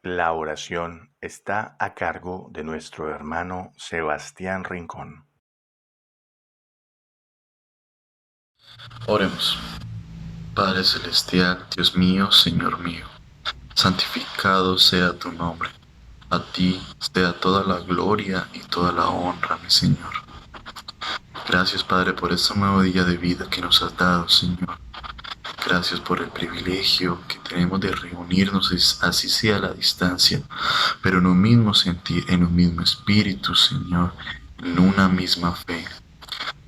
La oración está a cargo de nuestro hermano Sebastián Rincón. Oremos. Padre Celestial, Dios mío, Señor mío, santificado sea tu nombre. A ti sea toda la gloria y toda la honra, mi Señor. Gracias, Padre, por este nuevo día de vida que nos has dado, Señor. Gracias por el privilegio que tenemos de reunirnos, así sea a la distancia, pero en un mismo sentir, en un mismo espíritu, Señor, en una misma fe.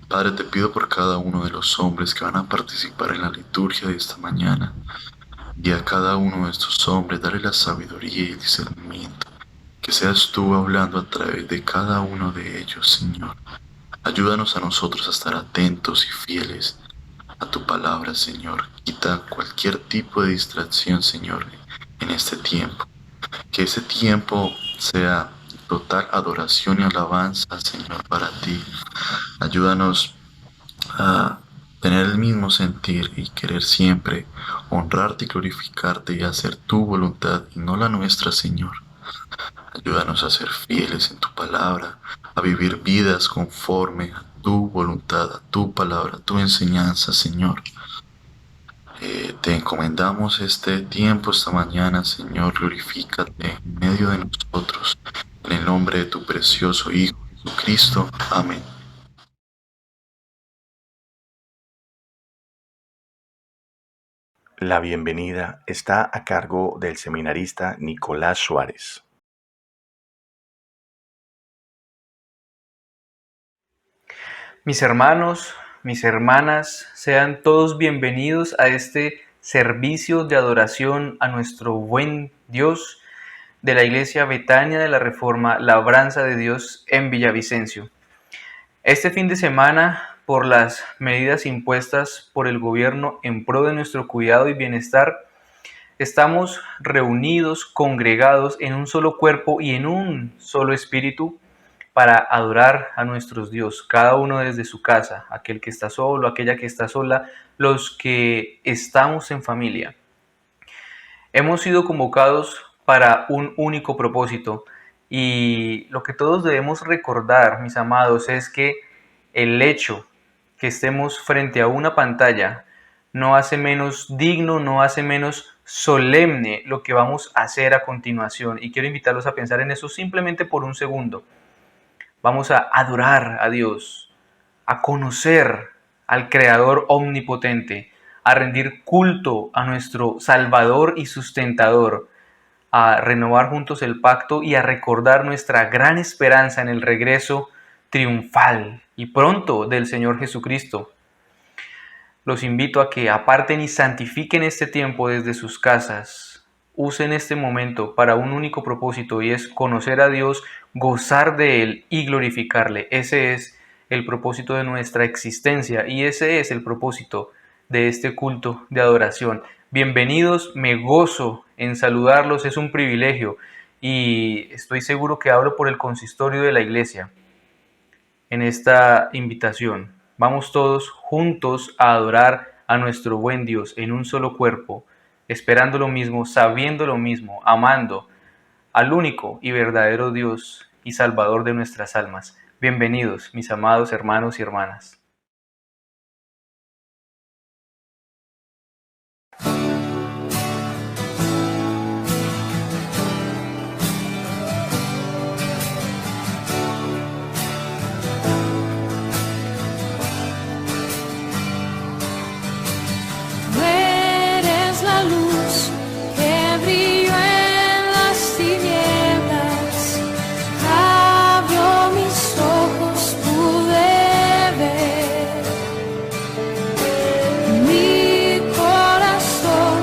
Padre, te pido por cada uno de los hombres que van a participar en la liturgia de esta mañana, y a cada uno de estos hombres darle la sabiduría y el discernimiento, que seas tú hablando a través de cada uno de ellos, Señor. Ayúdanos a nosotros a estar atentos y fieles a tu palabra, Señor. Quita cualquier tipo de distracción, Señor, en este tiempo. Que ese tiempo sea total adoración y alabanza, Señor, para ti. Ayúdanos a tener el mismo sentir y querer siempre honrarte y glorificarte y hacer tu voluntad y no la nuestra, Señor. Ayúdanos a ser fieles en tu palabra, a vivir vidas conforme a tu voluntad, a tu palabra, a tu enseñanza, Señor. Te encomendamos este tiempo, esta mañana, Señor. Glorifícate en medio de nosotros. En el nombre de tu precioso Hijo, Jesucristo. Amén. La bienvenida está a cargo del seminarista Nicolás Suárez. Mis hermanos, mis hermanas, sean todos bienvenidos a este servicio de adoración a nuestro buen Dios de la Iglesia Betania de la Reforma Labranza de Dios en Villavicencio. Este fin de semana, por las medidas impuestas por el gobierno en pro de nuestro cuidado y bienestar, estamos reunidos, congregados en un solo cuerpo y en un solo espíritu para adorar a nuestros Dios, cada uno desde su casa, aquel que está solo, aquella que está sola, los que estamos en familia. Hemos sido convocados para un único propósito y lo que todos debemos recordar, mis amados, es que el hecho que estemos frente a una pantalla no hace menos digno, no hace menos solemne lo que vamos a hacer a continuación. Y quiero invitarlos a pensar en eso simplemente por un segundo. Vamos a adorar a Dios, a conocer al Creador omnipotente, a rendir culto a nuestro Salvador y sustentador, a renovar juntos el pacto y a recordar nuestra gran esperanza en el regreso triunfal y pronto del Señor Jesucristo. Los invito a que aparten y santifiquen este tiempo desde sus casas. Usen este momento para un único propósito y es conocer a Dios, gozar de Él y glorificarle. Ese es el propósito de nuestra existencia y ese es el propósito de este culto de adoración. Bienvenidos, me gozo en saludarlos, es un privilegio y estoy seguro que hablo por el consistorio de la iglesia en esta invitación. Vamos todos juntos a adorar a nuestro buen Dios en un solo cuerpo, esperando lo mismo, sabiendo lo mismo, amando al único y verdadero Dios y Salvador de nuestras almas. Bienvenidos, mis amados hermanos y hermanas. Tú eres la luz que brilló en las tinieblas. Abrió mis ojos, pude ver. Mi corazón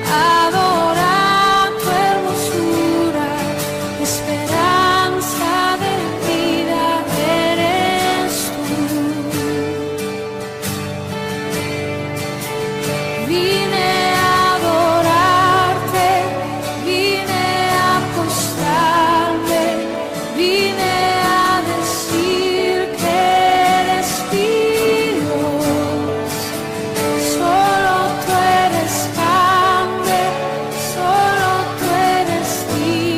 adora tu hermosura. Esperanza de vida eres tú. Vine a adorarte, vine a postrarme, vine a decir que eres Dios. Solo tú eres grande, solo tú eres Dios.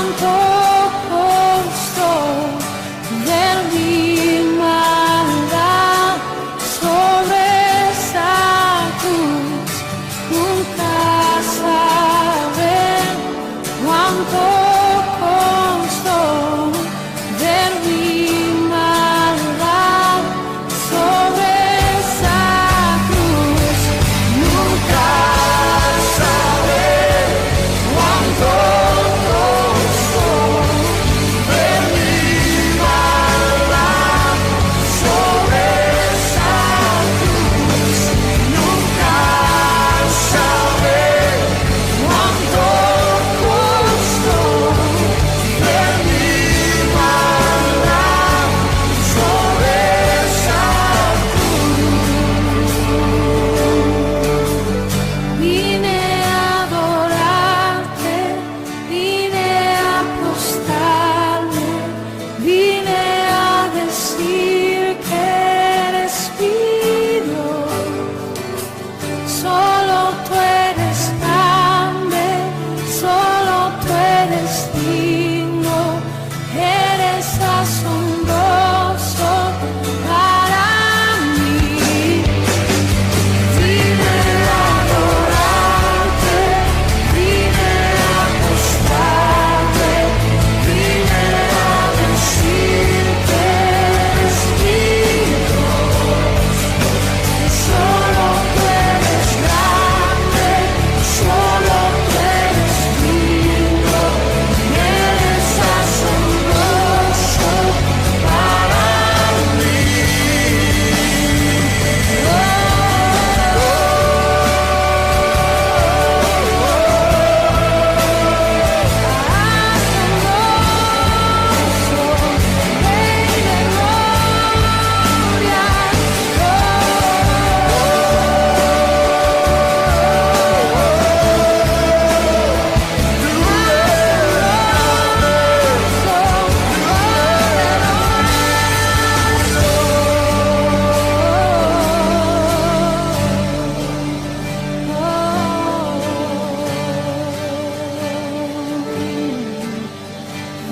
cuánto costó ver mi maldad sobre esa cruz. Nunca sabré cuánto costó ver mi maldad sobre esa cruz. Nunca sabré cuánto costó ver mi maldad sobre esa cruz. Nunca sabré cuánto costó ver mi maldad sobre esa cruz. Vine a adorarte, vine a apostarme, vine a decir que eres mío. Solo tú eres grande, solo tú eres digno, eres asombroso para mí. Vine a adorarte, vine a acostarte, vine a decir que eres mío. Solo tú eres grande, solo tú eres digno, eres asombroso para mí.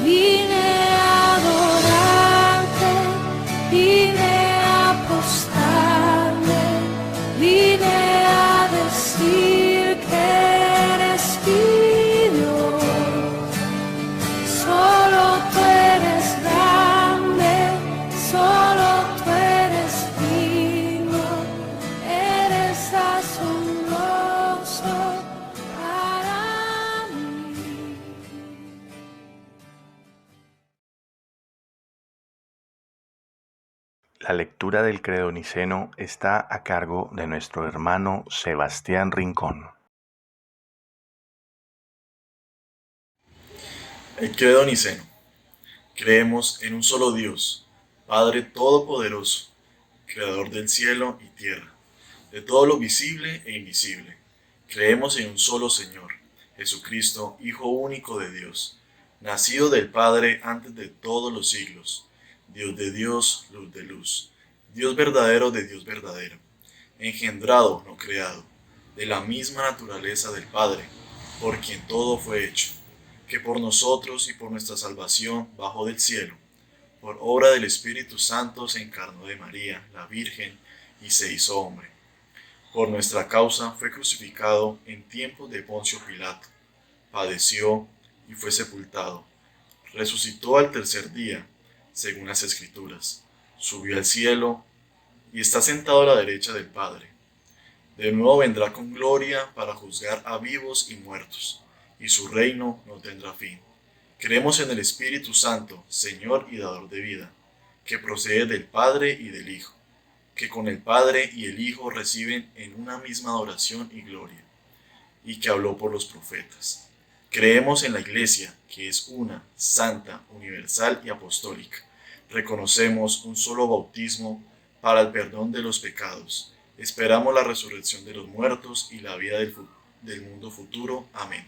Vine a adorarte, vine a apostarme, vine a decir que eres mi Dios. Solo tú eres grande, solo tú eres digno, eres asombroso para mí. La lectura del credo niceno está a cargo de nuestro hermano Sebastián Rincón. El credo niceno. Creemos en un solo Dios, Padre Todopoderoso, Creador del cielo y tierra, de todo lo visible e invisible. Creemos en un solo Señor, Jesucristo, Hijo único de Dios, nacido del Padre antes de todos los siglos, Dios de Dios, luz de luz, Dios verdadero de Dios verdadero, engendrado, no creado, de la misma naturaleza del Padre, por quien todo fue hecho, que por nosotros y por nuestra salvación bajó del cielo, por obra del Espíritu Santo se encarnó de María, la Virgen, y se hizo hombre. Por nuestra causa fue crucificado en tiempos de Poncio Pilato, padeció y fue sepultado. Resucitó al tercer día, según las Escrituras, subió al cielo y está sentado a la derecha del Padre. De nuevo vendrá con gloria para juzgar a vivos y muertos, y su reino no tendrá fin. Creemos en el Espíritu Santo, Señor y dador de vida, que procede del Padre y del Hijo, que con el Padre y el Hijo reciben en una misma adoración y gloria, y que habló por los profetas. Creemos en la Iglesia, que es una, santa, universal y apostólica. Reconocemos un solo bautismo para el perdón de los pecados. Esperamos la resurrección de los muertos y la vida del mundo futuro. Amén.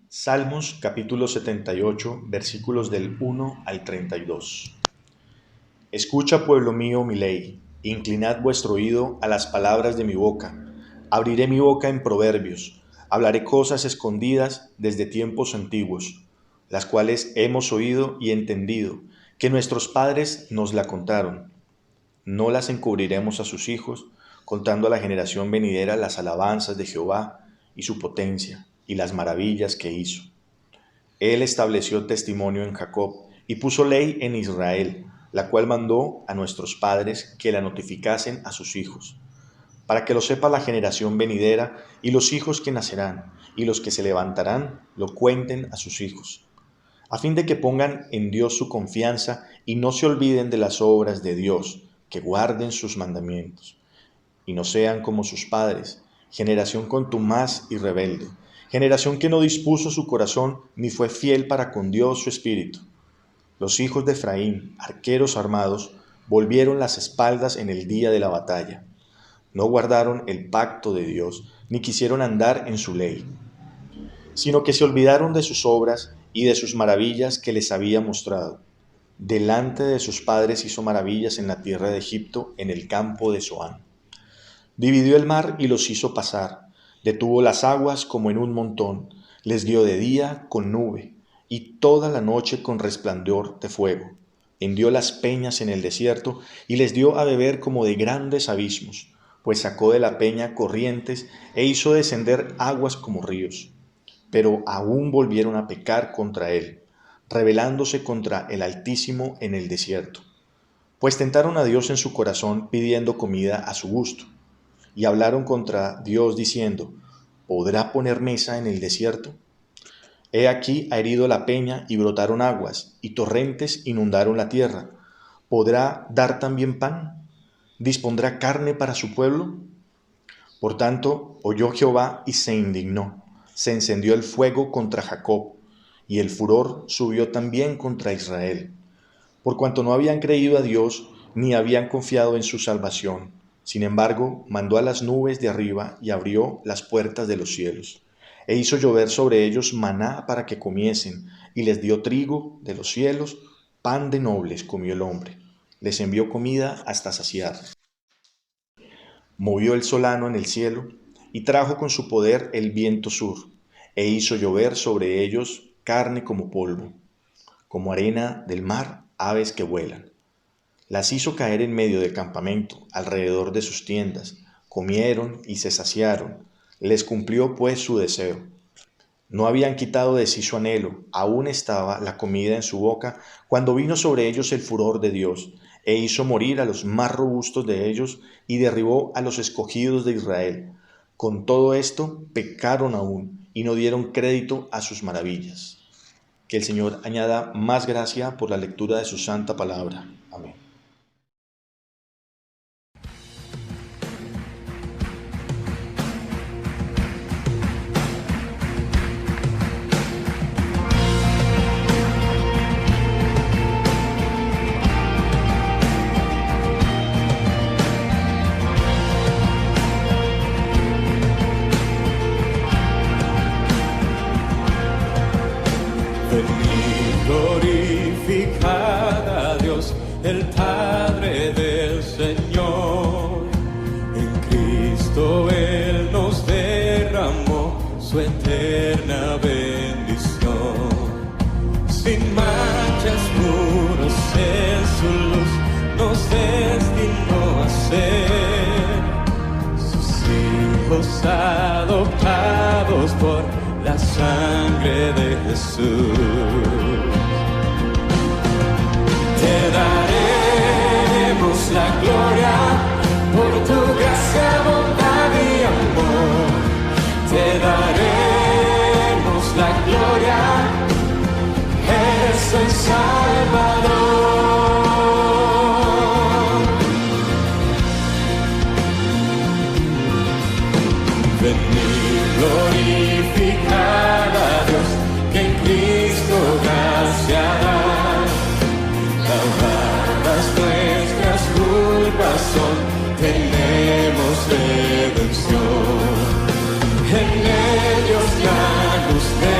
Salmos capítulo 78, versículos del 1 al 32. Escucha, pueblo mío, mi ley, inclinad vuestro oído a las palabras de mi boca. Abriré mi boca en proverbios, hablaré cosas escondidas desde tiempos antiguos, las cuales hemos oído y entendido, que nuestros padres nos la contaron. No las encubriremos a sus hijos, contando a la generación venidera las alabanzas de Jehová y su potencia y las maravillas que hizo. Él estableció testimonio en Jacob y puso ley en Israel, la cual mandó a nuestros padres que la notificasen a sus hijos, para que lo sepa la generación venidera y los hijos que nacerán, y los que se levantarán lo cuenten a sus hijos, a fin de que pongan en Dios su confianza y no se olviden de las obras de Dios, que guarden sus mandamientos, y no sean como sus padres, generación contumaz y rebelde, generación que no dispuso su corazón ni fue fiel para con Dios su espíritu. Los hijos de Efraín, arqueros armados, volvieron las espaldas en el día de la batalla. No guardaron el pacto de Dios, ni quisieron andar en su ley, sino que se olvidaron de sus obras y de sus maravillas que les había mostrado. Delante de sus padres hizo maravillas en la tierra de Egipto, en el campo de Zoán. Dividió el mar y los hizo pasar, detuvo las aguas como en un montón, les dio de día con nube, y toda la noche con resplandor de fuego. Hendió las peñas en el desierto, y les dio a beber como de grandes abismos, pues sacó de la peña corrientes, e hizo descender aguas como ríos. Pero aún volvieron a pecar contra él, rebelándose contra el Altísimo en el desierto. Pues tentaron a Dios en su corazón pidiendo comida a su gusto. Y hablaron contra Dios diciendo, ¿podrá poner mesa en el desierto? He aquí ha herido la peña y brotaron aguas, y torrentes inundaron la tierra. ¿Podrá dar también pan? ¿Dispondrá carne para su pueblo? Por tanto, oyó Jehová y se indignó. Se encendió el fuego contra Jacob, y el furor subió también contra Israel, por cuanto no habían creído a Dios, ni habían confiado en su salvación. Sin embargo, mandó a las nubes de arriba y abrió las puertas de los cielos, e hizo llover sobre ellos maná para que comiesen, y les dio trigo de los cielos, pan de nobles comió el hombre. Les envió comida hasta saciar. Movió el solano en el cielo, y trajo con su poder el viento sur, e hizo llover sobre ellos carne como polvo, como arena del mar, aves que vuelan. Las hizo caer en medio del campamento, alrededor de sus tiendas, comieron y se saciaron, les cumplió pues su deseo. No habían quitado de sí su anhelo, aún estaba la comida en su boca, cuando vino sobre ellos el furor de Dios, e hizo morir a los más robustos de ellos, y derribó a los escogidos de Israel. Con todo esto pecaron aún, y no dieron crédito a sus maravillas. Que el Señor añada más gracia por la lectura de su santa palabra. Amén. Glorificad a Dios, el Padre del Señor. En Cristo Él nos derramó su eterna bendición. Sin manchas puros en su luz nos destinó a ser sus hijos adoptados por la sangre de Jesús. Te daremos la gloria por tu gracia, bondad y amor. Te daremos la gloria, eres el Salvador. Venid, glorificad a Dios, que en Cristo gracia da. Lavadas nuestras culpas son, tenemos redención. En ellos la luz de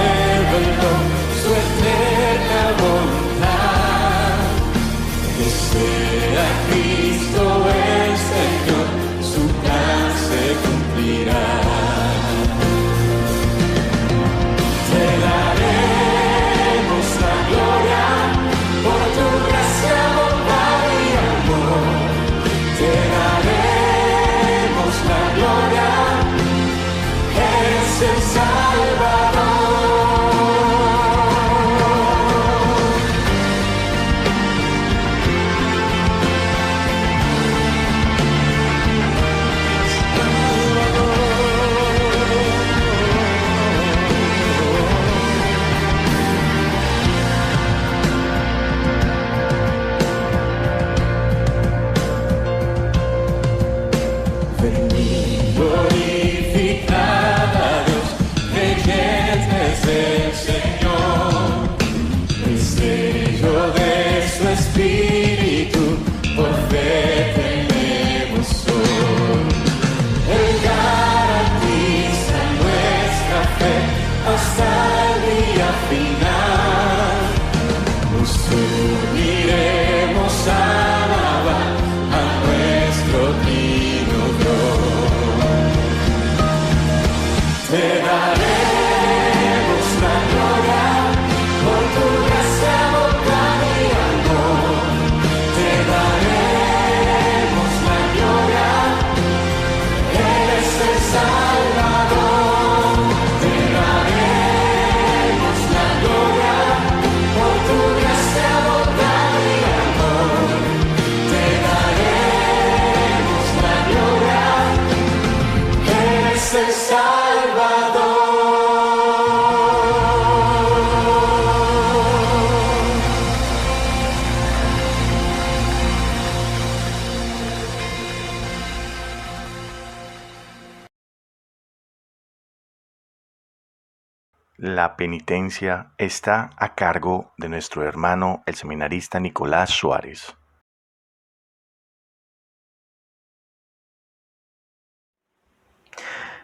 La penitencia está a cargo de nuestro hermano, el seminarista Nicolás Suárez.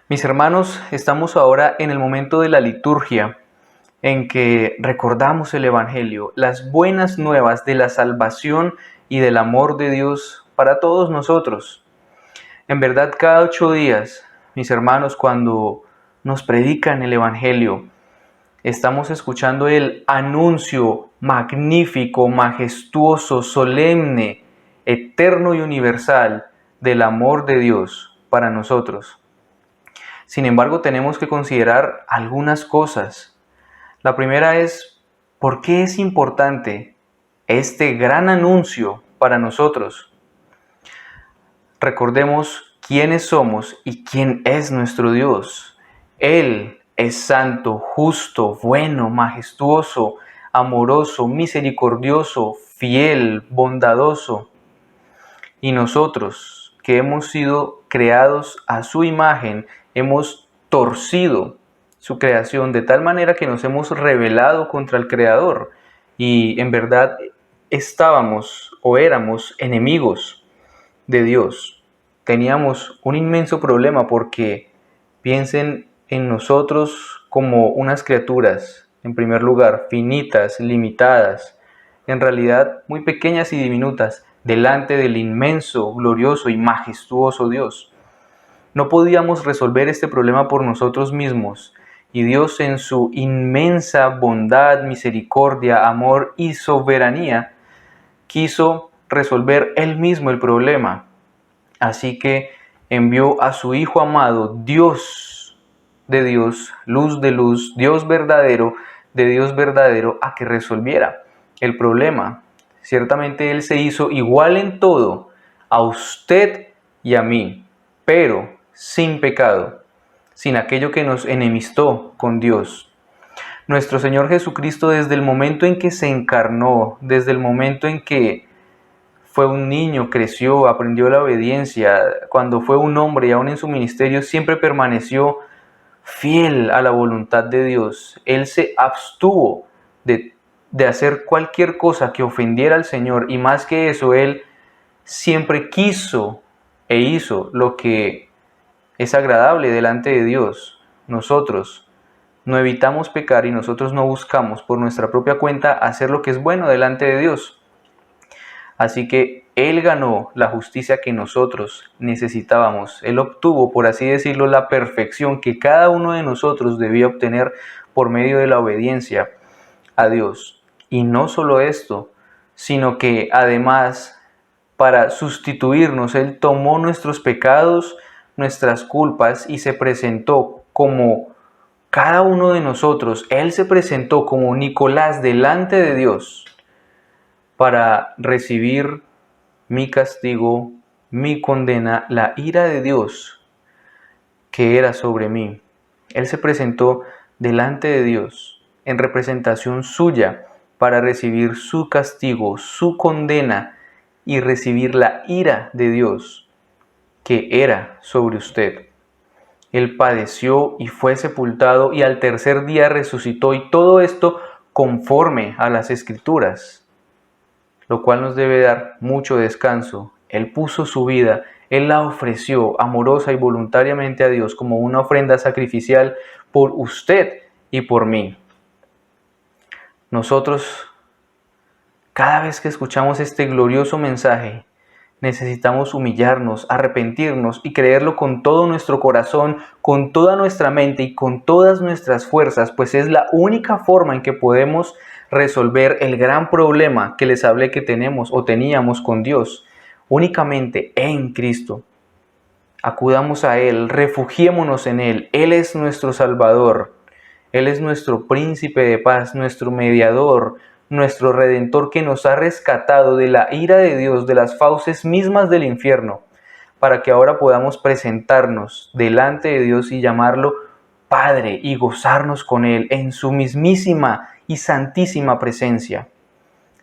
Mis hermanos, estamos ahora en el momento de la liturgia en que recordamos el Evangelio, las buenas nuevas de la salvación y del amor de Dios para todos nosotros. En verdad, cada 8 días, mis hermanos, cuando nos predican el Evangelio, estamos escuchando el anuncio magnífico, majestuoso, solemne, eterno y universal del amor de Dios para nosotros. Sin embargo, tenemos que considerar algunas cosas. La primera es, ¿por qué es importante este gran anuncio para nosotros? Recordemos quiénes somos y quién es nuestro Dios. Él es santo, justo, bueno, majestuoso, amoroso, misericordioso, fiel, bondadoso. Y nosotros, que hemos sido creados a su imagen, hemos torcido su creación de tal manera que nos hemos rebelado contra el Creador y en verdad estábamos o éramos enemigos de Dios. Teníamos un inmenso problema porque piensen en nosotros como unas criaturas, en primer lugar, finitas, limitadas, en realidad muy pequeñas y diminutas, delante del inmenso, glorioso y majestuoso Dios. No podíamos resolver este problema por nosotros mismos, y Dios en su inmensa bondad, misericordia, amor y soberanía quiso resolver Él mismo el problema. Así que envió a su Hijo amado, Dios de Dios, luz de luz, Dios verdadero de Dios verdadero, a que resolviera el problema. Ciertamente Él se hizo igual en todo a usted y a mí, pero sin pecado, sin aquello que nos enemistó con Dios. Nuestro Señor Jesucristo, desde el momento en que se encarnó, desde el momento en que fue un niño, creció, aprendió la obediencia, cuando fue un hombre y aún en su ministerio, siempre permaneció fiel a la voluntad de Dios. Él se abstuvo de hacer cualquier cosa que ofendiera al Señor, y más que eso, Él siempre quiso e hizo lo que es agradable delante de Dios. Nosotros no evitamos pecar y nosotros no buscamos por nuestra propia cuenta hacer lo que es bueno delante de Dios. Así que Él ganó la justicia que nosotros necesitábamos. Él obtuvo, por así decirlo, la perfección que cada uno de nosotros debía obtener por medio de la obediencia a Dios. Y no solo esto, sino que además, para sustituirnos, Él tomó nuestros pecados, nuestras culpas, y se presentó como cada uno de nosotros. Él se presentó como Nicolás delante de Dios para recibir mi castigo, mi condena, la ira de Dios que era sobre mí. Él se presentó delante de Dios en representación suya para recibir su castigo, su condena, y recibir la ira de Dios que era sobre usted. Él padeció y fue sepultado y al tercer día resucitó, y todo esto conforme a las Escrituras, lo cual nos debe dar mucho descanso. Él puso su vida, Él la ofreció amorosa y voluntariamente a Dios como una ofrenda sacrificial por usted y por mí. Nosotros, cada vez que escuchamos este glorioso mensaje, necesitamos humillarnos, arrepentirnos y creerlo con todo nuestro corazón, con toda nuestra mente y con todas nuestras fuerzas, pues es la única forma en que podemos resolver el gran problema que les hablé que tenemos o teníamos con Dios, únicamente en Cristo. Acudamos a Él, refugiémonos en Él. Él es nuestro Salvador, Él es nuestro príncipe de paz, nuestro mediador, nuestro Redentor, que nos ha rescatado de la ira de Dios, de las fauces mismas del infierno, para que ahora podamos presentarnos delante de Dios y llamarlo Padre y gozarnos con Él en su mismísima y santísima presencia.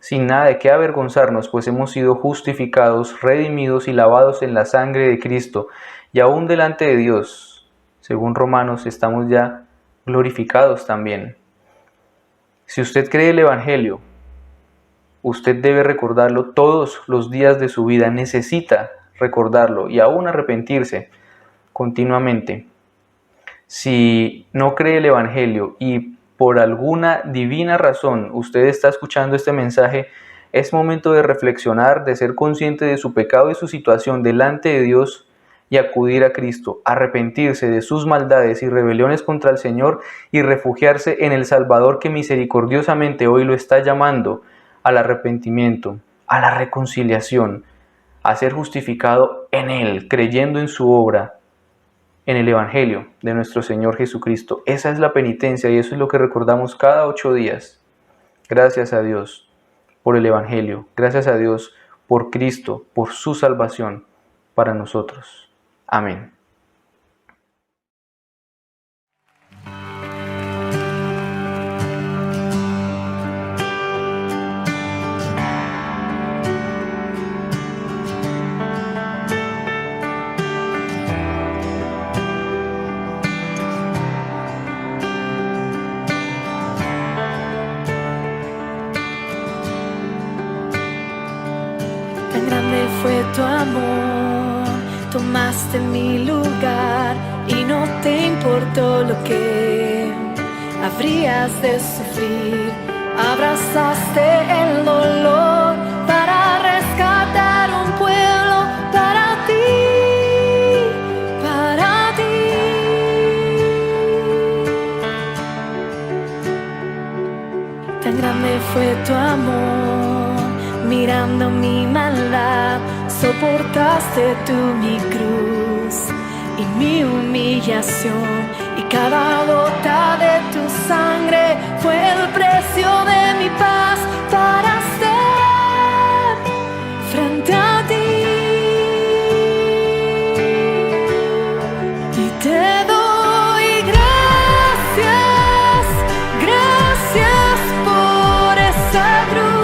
Sin nada de qué avergonzarnos, pues hemos sido justificados, redimidos y lavados en la sangre de Cristo, y aún delante de Dios, según Romanos, estamos ya glorificados también. Si usted cree el Evangelio, usted debe recordarlo todos los días de su vida, necesita recordarlo y aún arrepentirse continuamente. Si no cree el Evangelio y por alguna divina razón usted está escuchando este mensaje, es momento de reflexionar, de ser consciente de su pecado y su situación delante de Dios y acudir a Cristo, arrepentirse de sus maldades y rebeliones contra el Señor y refugiarse en el Salvador que misericordiosamente hoy lo está llamando al arrepentimiento, a la reconciliación, a ser justificado en Él, creyendo en su obra, en el Evangelio de nuestro Señor Jesucristo. Esa es la penitencia y eso es lo que recordamos cada 8 días. Gracias a Dios por el Evangelio, gracias a Dios por Cristo, por su salvación para nosotros. Amén. Tan grande fue tu amor, tomaste mi lugar y no te importó lo que habrías de sufrir. Abrazaste el dolor para rescatar un pueblo para ti, para ti. Tan grande fue tu amor, mirando mi maldad, soportaste tú mi cruz y mi humillación, y cada gota de tu sangre fue el precio de mi paz para estar frente a ti. Y te doy gracias, gracias por esa cruz.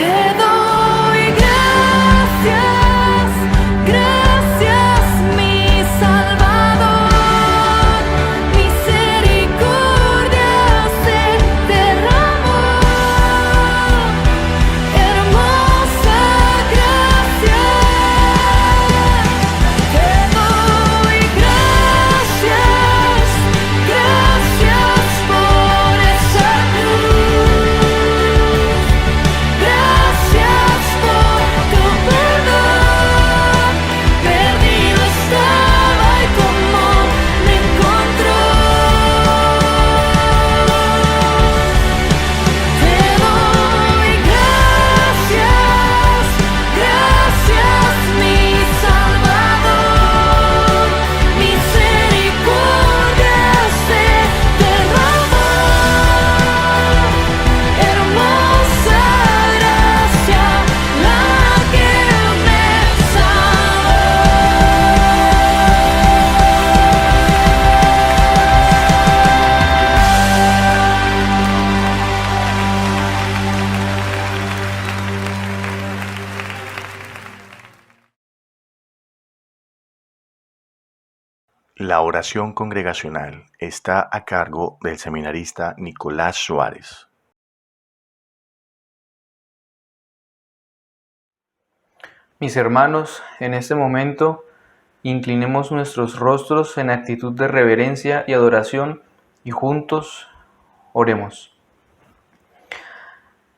Te doy gracias, gracias mi Salvador, misericordia se derramó, hermosa gracia. Te doy gracias, gracias por esa cruz, gracias por tu perdón. Perdido estaba y tu amor me encontró. Te doy gracias, gracias mi Salvador, misericordia se derramó, hermosa gracia la que me La oración congregacional está a cargo del seminarista Nicolás Suárez. Mis hermanos, en este momento inclinemos nuestros rostros en actitud de reverencia y adoración y juntos oremos.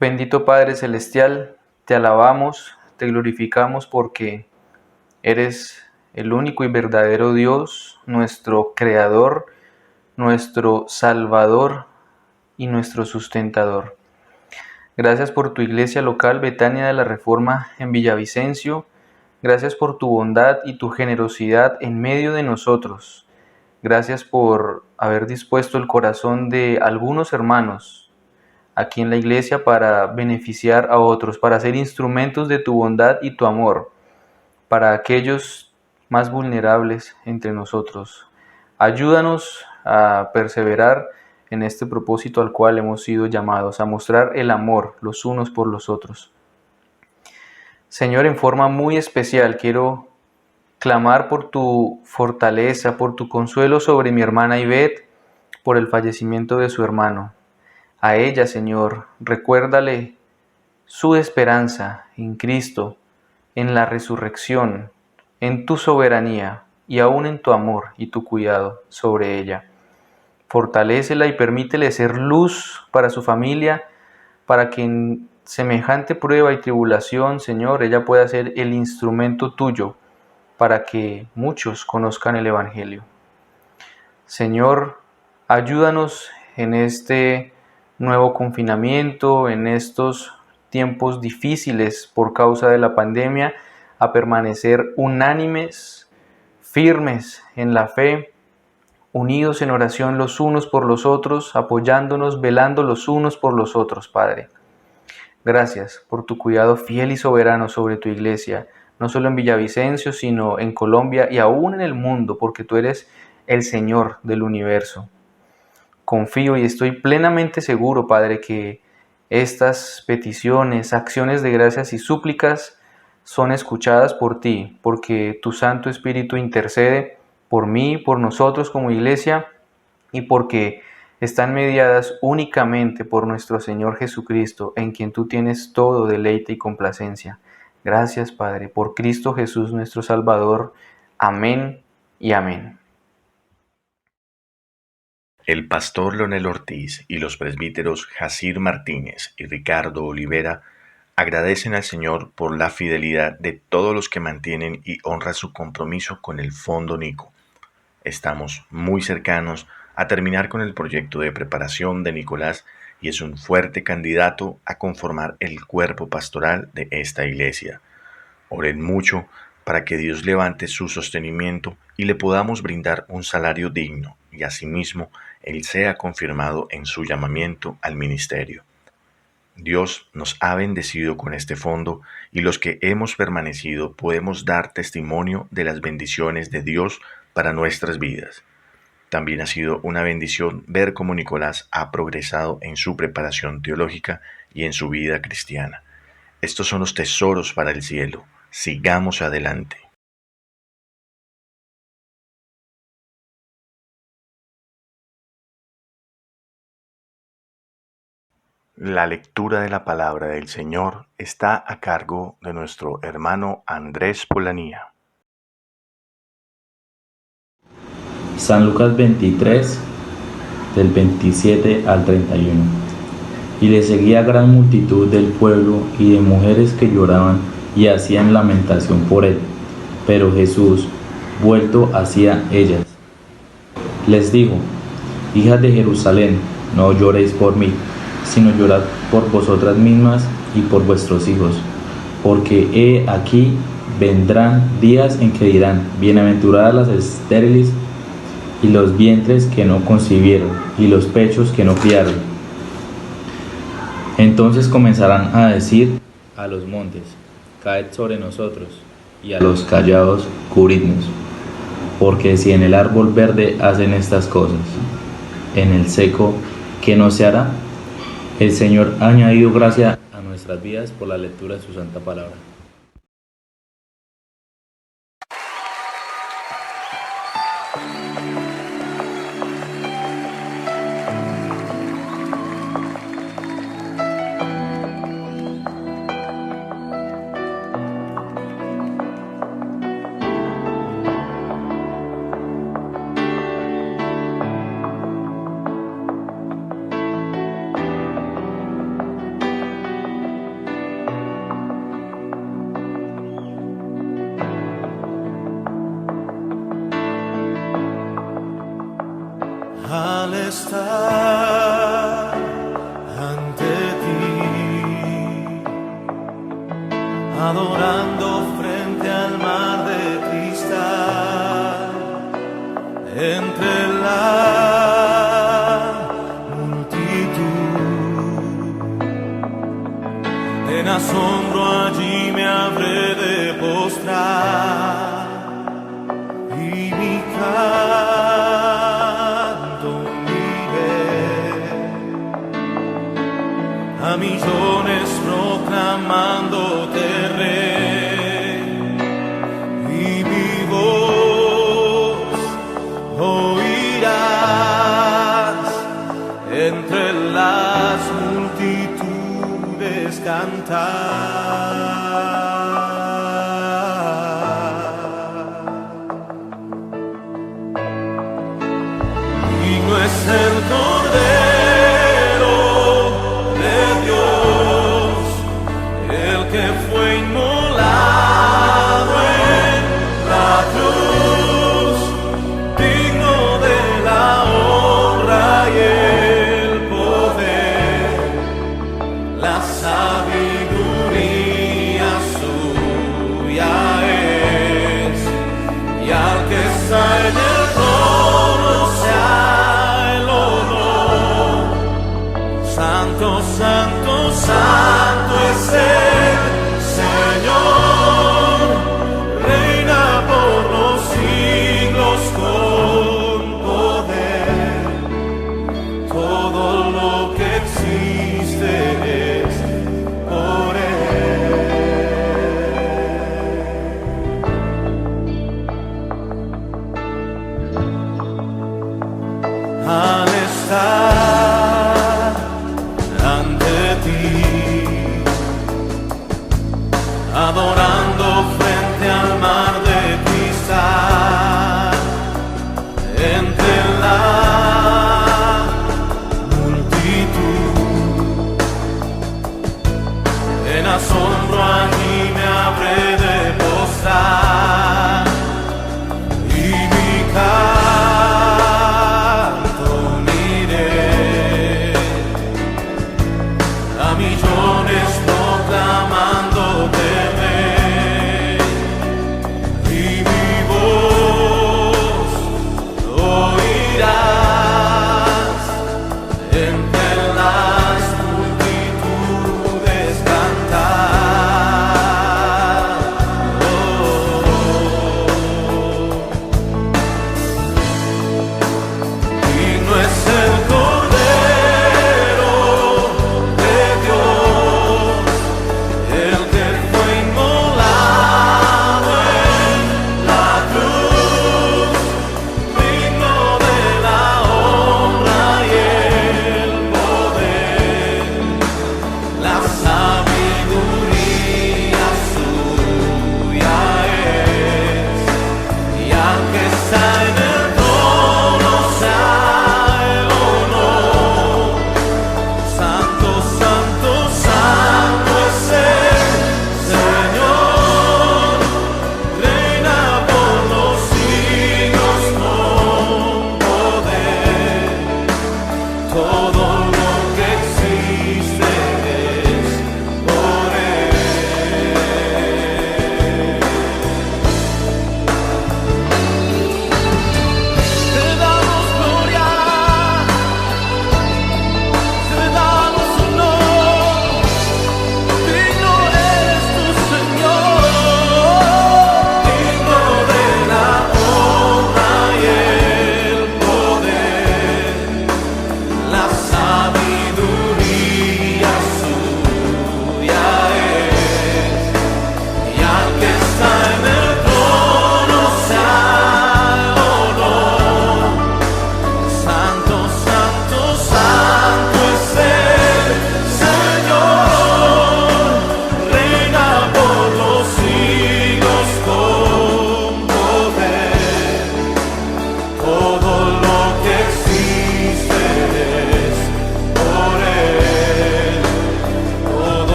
Bendito Padre Celestial, te alabamos, te glorificamos porque eres el único y verdadero Dios, nuestro Creador, nuestro Salvador y nuestro sustentador. Gracias por tu iglesia local Betania de la Reforma en Villavicencio. Gracias por tu bondad y tu generosidad en medio de nosotros. Gracias por haber dispuesto el corazón de algunos hermanos aquí en la iglesia para beneficiar a otros, para ser instrumentos de tu bondad y tu amor, para aquellos más vulnerables entre nosotros. Ayúdanos a perseverar en este propósito al cual hemos sido llamados, a mostrar el amor los unos por los otros. Señor, en forma muy especial quiero clamar por tu fortaleza, por tu consuelo sobre mi hermana Ivette, por el fallecimiento de su hermano. A ella, Señor, recuérdale su esperanza en Cristo, en la resurrección, en tu soberanía y aún en tu amor y tu cuidado sobre ella. Fortalécela y permítele ser luz para su familia, para que en semejante prueba y tribulación, Señor, ella pueda ser el instrumento tuyo para que muchos conozcan el Evangelio. Señor, ayúdanos en este nuevo confinamiento, en estos tiempos difíciles por causa de la pandemia, a permanecer unánimes, firmes en la fe, unidos en oración los unos por los otros, apoyándonos, velando los unos por los otros, Padre. Gracias por tu cuidado fiel y soberano sobre tu iglesia, no solo en Villavicencio, sino en Colombia y aún en el mundo, porque tú eres el Señor del universo. Confío y estoy plenamente seguro, Padre, que estas peticiones, acciones de gracias y súplicas son escuchadas por ti, porque tu Santo Espíritu intercede por mí, por nosotros como iglesia, y porque están mediadas únicamente por nuestro Señor Jesucristo, en quien tú tienes todo deleite y complacencia. Gracias, Padre, por Cristo Jesús nuestro Salvador. Amén y amén. El pastor Leonel Ortiz y los presbíteros Jacir Martínez y Ricardo Olivera agradecen al Señor por la fidelidad de todos los que mantienen y honran su compromiso con el Fondo Nico. Estamos muy cercanos a terminar con el proyecto de preparación de Nicolás y es un fuerte candidato a conformar el cuerpo pastoral de esta iglesia. Oren mucho para que Dios levante su sostenimiento y le podamos brindar un salario digno y asimismo él sea confirmado en su llamamiento al ministerio. Dios nos ha bendecido con este fondo y los que hemos permanecido podemos dar testimonio de las bendiciones de Dios para nuestras vidas. También ha sido una bendición ver cómo Nicolás ha progresado en su preparación teológica y en su vida cristiana. Estos son los tesoros para el cielo. Sigamos adelante. La lectura de la palabra del Señor está a cargo de nuestro hermano Andrés Polanía. San Lucas 23, del 27 al 31. Y le seguía gran multitud del pueblo y de mujeres que lloraban y hacían lamentación por él. Pero Jesús, vuelto hacia ellas, les dijo: hijas de Jerusalén, no lloréis por mí, sino llorad por vosotras mismas y por vuestros hijos. Porque he aquí vendrán días en que dirán: bienaventuradas las estériles y los vientres que no concibieron y los pechos que no criaron. Entonces comenzarán a decir a los montes: caed sobre nosotros, y a los callados: cubridnos. Porque si en el árbol verde hacen estas cosas, en el seco, ¿qué no se hará? El Señor ha añadido gracia a nuestras vidas por la lectura de su santa palabra. Al estar ante ti, adorando frente al mar de cristal, entre la multitud, en asombro allí me habré de postrar y mi a millones proclamándote rey, y mi voz oirás entre las multitudes cantar. Digno es el Cordero de Dios, el que fue inmolado en la cruz, digno de la honra y el poder, la sabiduría suya es, y al que está en el trono sea el honor. Santo, santo, santo es el Señor, reina por los siglos con poder. Todo lo que existe es por Él. Al estar ante ti, adorando frente al mar de cristal, entre la multitud, en asombro allí me habré de postrar y mi canto uniré a millones proclamándote rey, y mi voz oirás entre las multitudes cantar. Oh.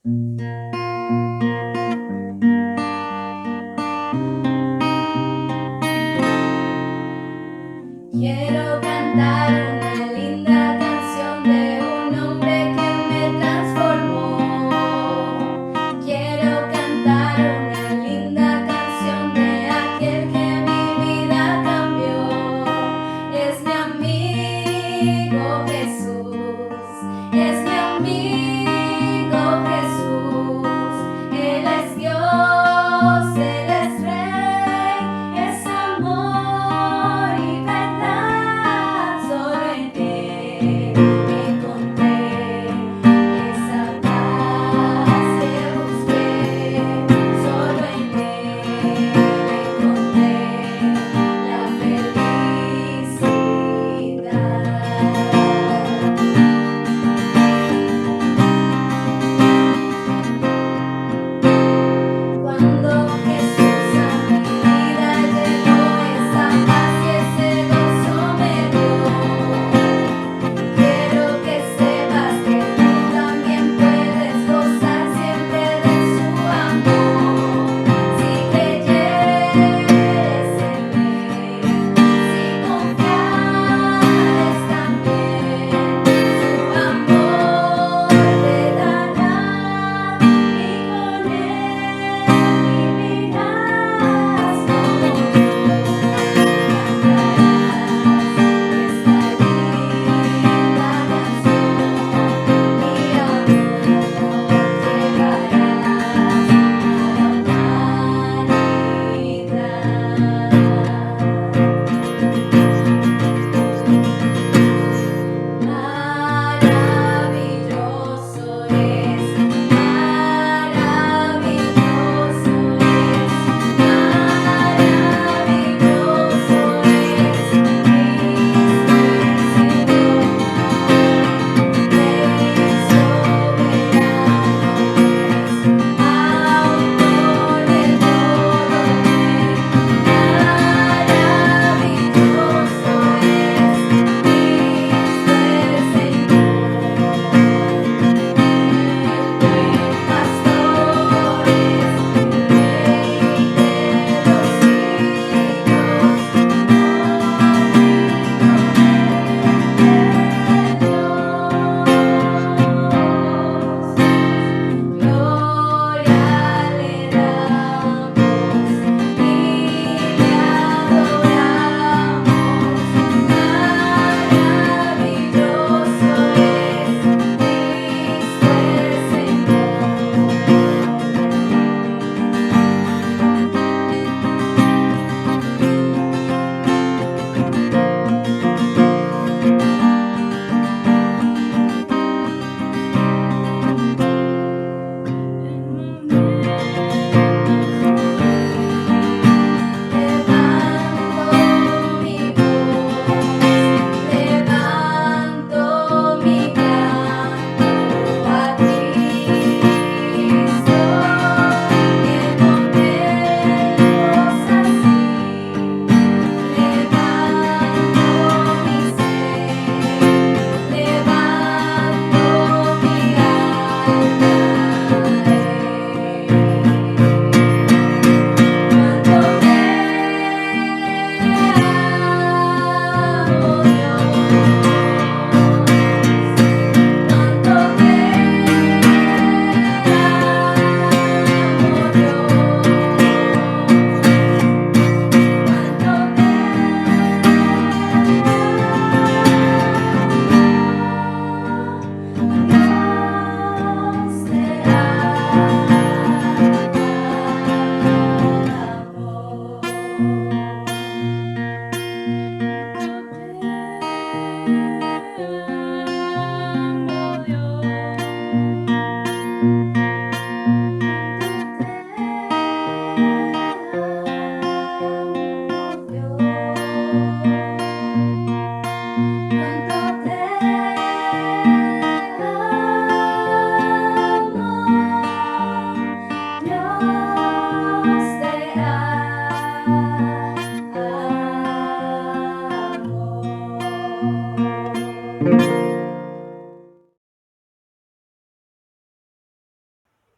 Quiero cantar una linda canción de un hombre que me transformó. Quiero cantar una linda canción de aquel que mi vida cambió. Es mi amigo Jesús, es mi amigo Jesús.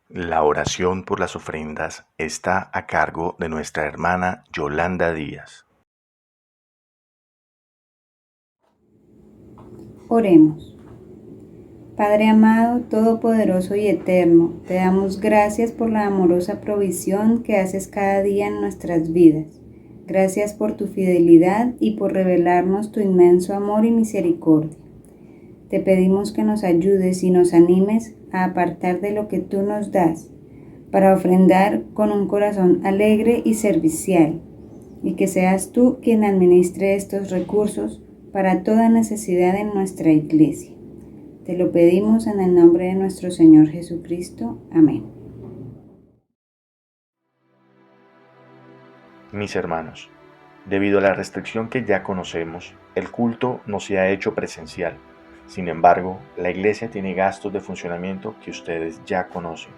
La oración por las ofrendas está a cargo de nuestra hermana Yolanda Díaz. Oremos. Padre amado, todopoderoso y eterno, te damos gracias por la amorosa provisión que haces cada día en nuestras vidas. Gracias por tu fidelidad y por revelarnos tu inmenso amor y misericordia. Te pedimos que nos ayudes y nos animes a apartar de lo que tú nos das, para ofrendar con un corazón alegre y servicial, y que seas tú quien administre estos recursos para toda necesidad en nuestra iglesia. Te lo pedimos en el nombre de nuestro Señor Jesucristo. Amén. Mis hermanos, debido a la restricción que ya conocemos, el culto no se ha hecho presencial. Sin embargo, la iglesia tiene gastos de funcionamiento que ustedes ya conocen.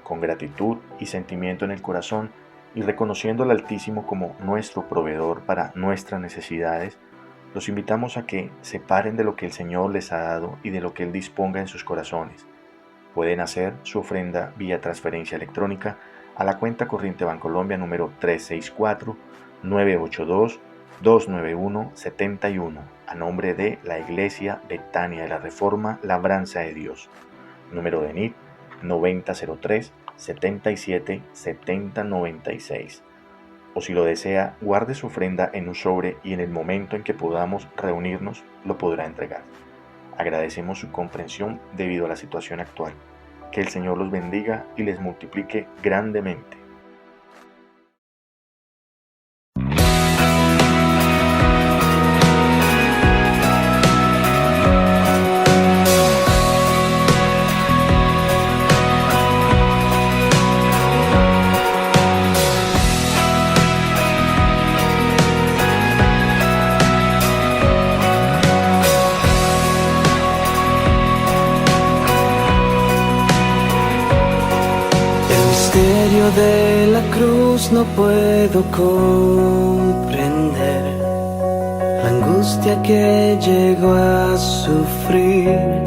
Con gratitud y sentimiento en el corazón y reconociendo al Altísimo como nuestro proveedor para nuestras necesidades, los invitamos a que se paren de lo que el Señor les ha dado y de lo que Él disponga en sus corazones. Pueden hacer su ofrenda vía transferencia electrónica a la cuenta corriente Bancolombia número 364-982-291-71 a nombre de la Iglesia Betania de la Reforma Labranza de Dios. Número de NIT 9003 77 70 96. O si lo desea, guarde su ofrenda en un sobre y en el momento en que podamos reunirnos lo podrá entregar. Agradecemos su comprensión debido a la situación actual. Que el Señor los bendiga y les multiplique grandemente. De la cruz no puedo comprender la angustia que llegó a sufrir.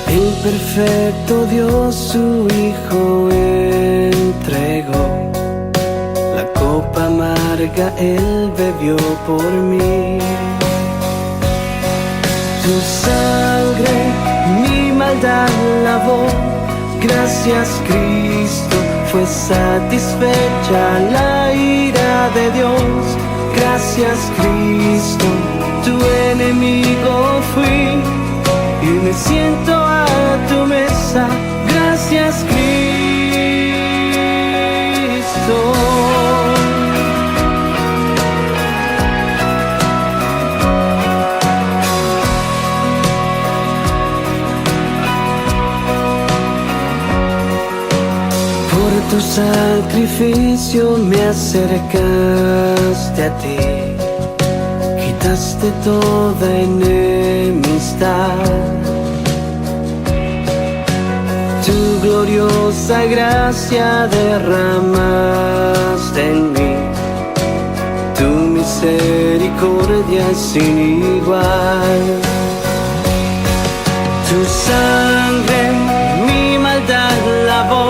El perfecto Dios su Hijo entregó, la copa amarga Él bebió por mí. Tu sangre mi maldad lavó. Gracias Cristo, fue satisfecha la ira de Dios. Gracias Cristo, tu enemigo fui y me siento a tu mesa. Gracias Cristo. Tu sacrificio me acercaste a ti, quitaste toda enemistad. Tu gloriosa gracia derramaste en mí, tu misericordia es sin igual. Tu sangre mi maldad lavó.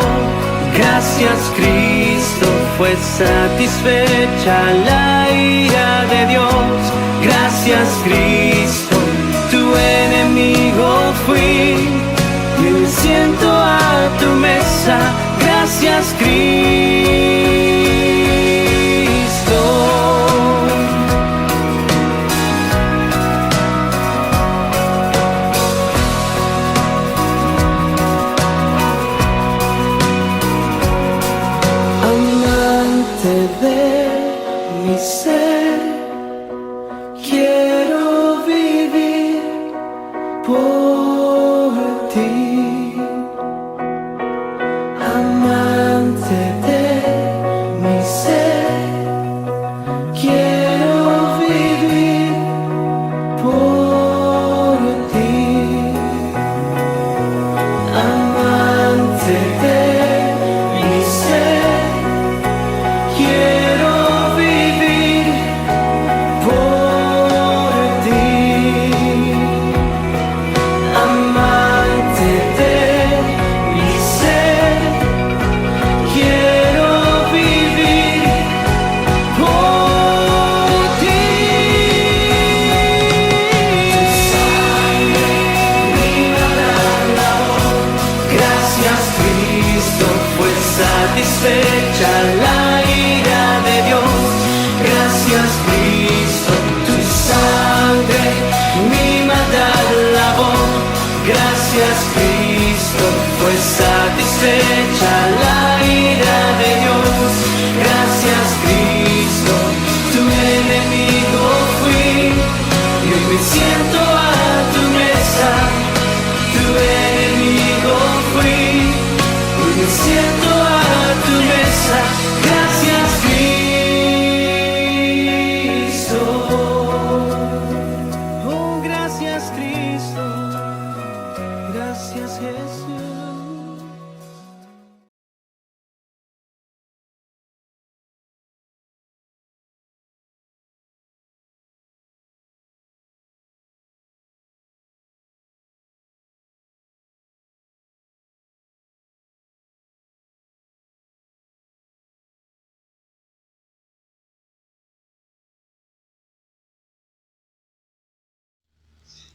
Gracias Cristo, fue satisfecha la ira de Dios. Gracias Cristo, tu enemigo fui y me siento a tu mesa. Gracias Cristo. De mi ser, quiero vivir por ti, amante de mi ser, quiero vivir por ti, amante de mi ser. Quiero vivir por ti, amante satisfecha la ira de Dios. Gracias Cristo, tu sangre mi maldad lavó. Gracias Cristo, fue satisfecha la ira de Dios. Gracias Cristo, tu enemigo fui y hoy me siento a tu mesa. Tu enemigo fui, hoy me siento a tu mesa. Gracias Cristo, oh gracias Cristo, gracias Jesús.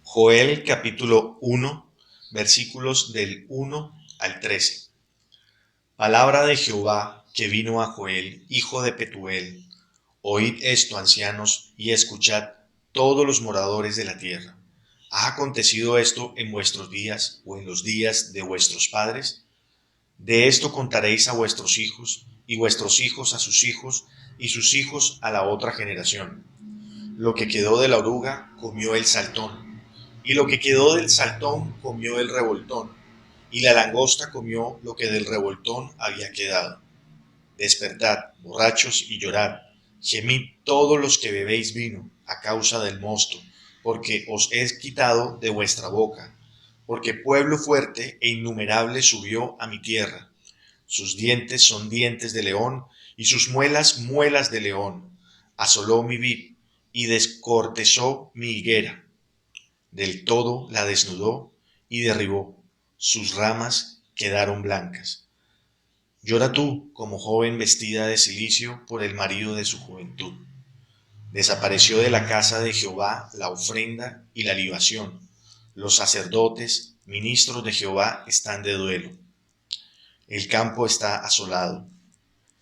Joel capítulo 1, versículos del 1 al 13. Palabra de Jehová que vino a Joel, hijo de Petuel. Oíd esto, ancianos, y escuchad todos los moradores de la tierra. ¿Ha acontecido esto en vuestros días o en los días de vuestros padres? De esto contaréis a vuestros hijos, y vuestros hijos a sus hijos, y sus hijos a la otra generación. Lo que quedó de la oruga comió el saltón, y lo que quedó del saltón comió el revoltón, y la langosta comió lo que del revoltón había quedado. Despertad, borrachos, y llorad, gemid todos los que bebéis vino, a causa del mosto, porque os he quitado de vuestra boca, porque pueblo fuerte e innumerable subió a mi tierra. Sus dientes son dientes de león, y sus muelas muelas de león. Asoló mi vid, y descortezó mi higuera. Del todo la desnudó y derribó, sus ramas quedaron blancas. Llora tú, como joven vestida de cilicio, por el marido de su juventud. Desapareció de la casa de Jehová la ofrenda y la libación. Los sacerdotes, ministros de Jehová, están de duelo. El campo está asolado.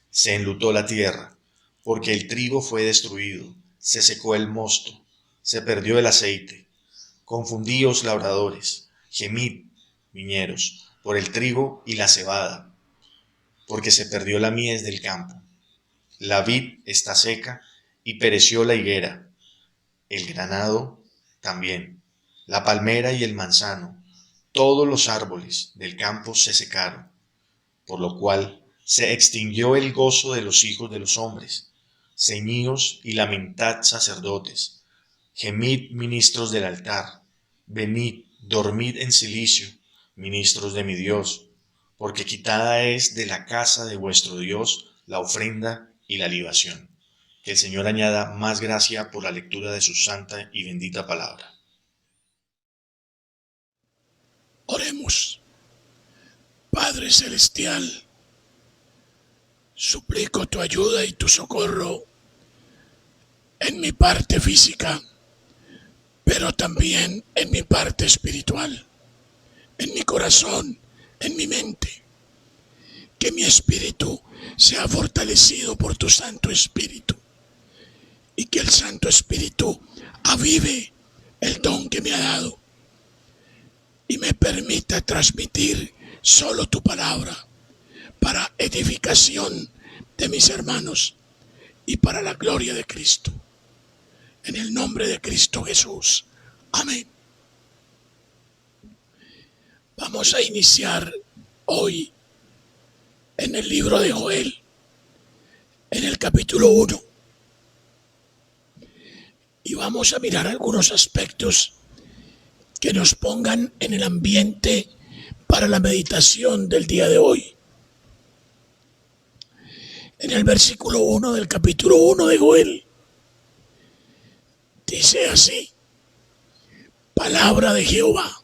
Se enlutó la tierra, porque el trigo fue destruido, se secó el mosto, se perdió el aceite. Confundíos labradores, gemid, viñeros, por el trigo y la cebada, porque se perdió la mies del campo. La vid está seca y pereció la higuera, el granado también, la palmera y el manzano, todos los árboles del campo se secaron, por lo cual se extinguió el gozo de los hijos de los hombres. Ceñíos y lamentad, sacerdotes, gemid, ministros del altar. Venid, dormid en cilicio, ministros de mi Dios, porque quitada es de la casa de vuestro Dios la ofrenda y la libación. Que el Señor añada más gracia por la lectura de su santa y bendita palabra. Oremos. Padre Celestial, suplico tu ayuda y tu socorro en mi parte física, pero también en mi parte espiritual, en mi corazón, en mi mente. Que mi espíritu sea fortalecido por tu Santo Espíritu y que el Santo Espíritu avive el don que me ha dado y me permita transmitir solo tu palabra para edificación de mis hermanos y para la gloria de Cristo. En el nombre de Cristo Jesús. Amén. Vamos a iniciar hoy en el libro de Joel, en el capítulo 1. Y vamos a mirar algunos aspectos que nos pongan en el ambiente para la meditación del día de hoy. En el versículo 1 del capítulo 1 de Joel, dice así: palabra de Jehová.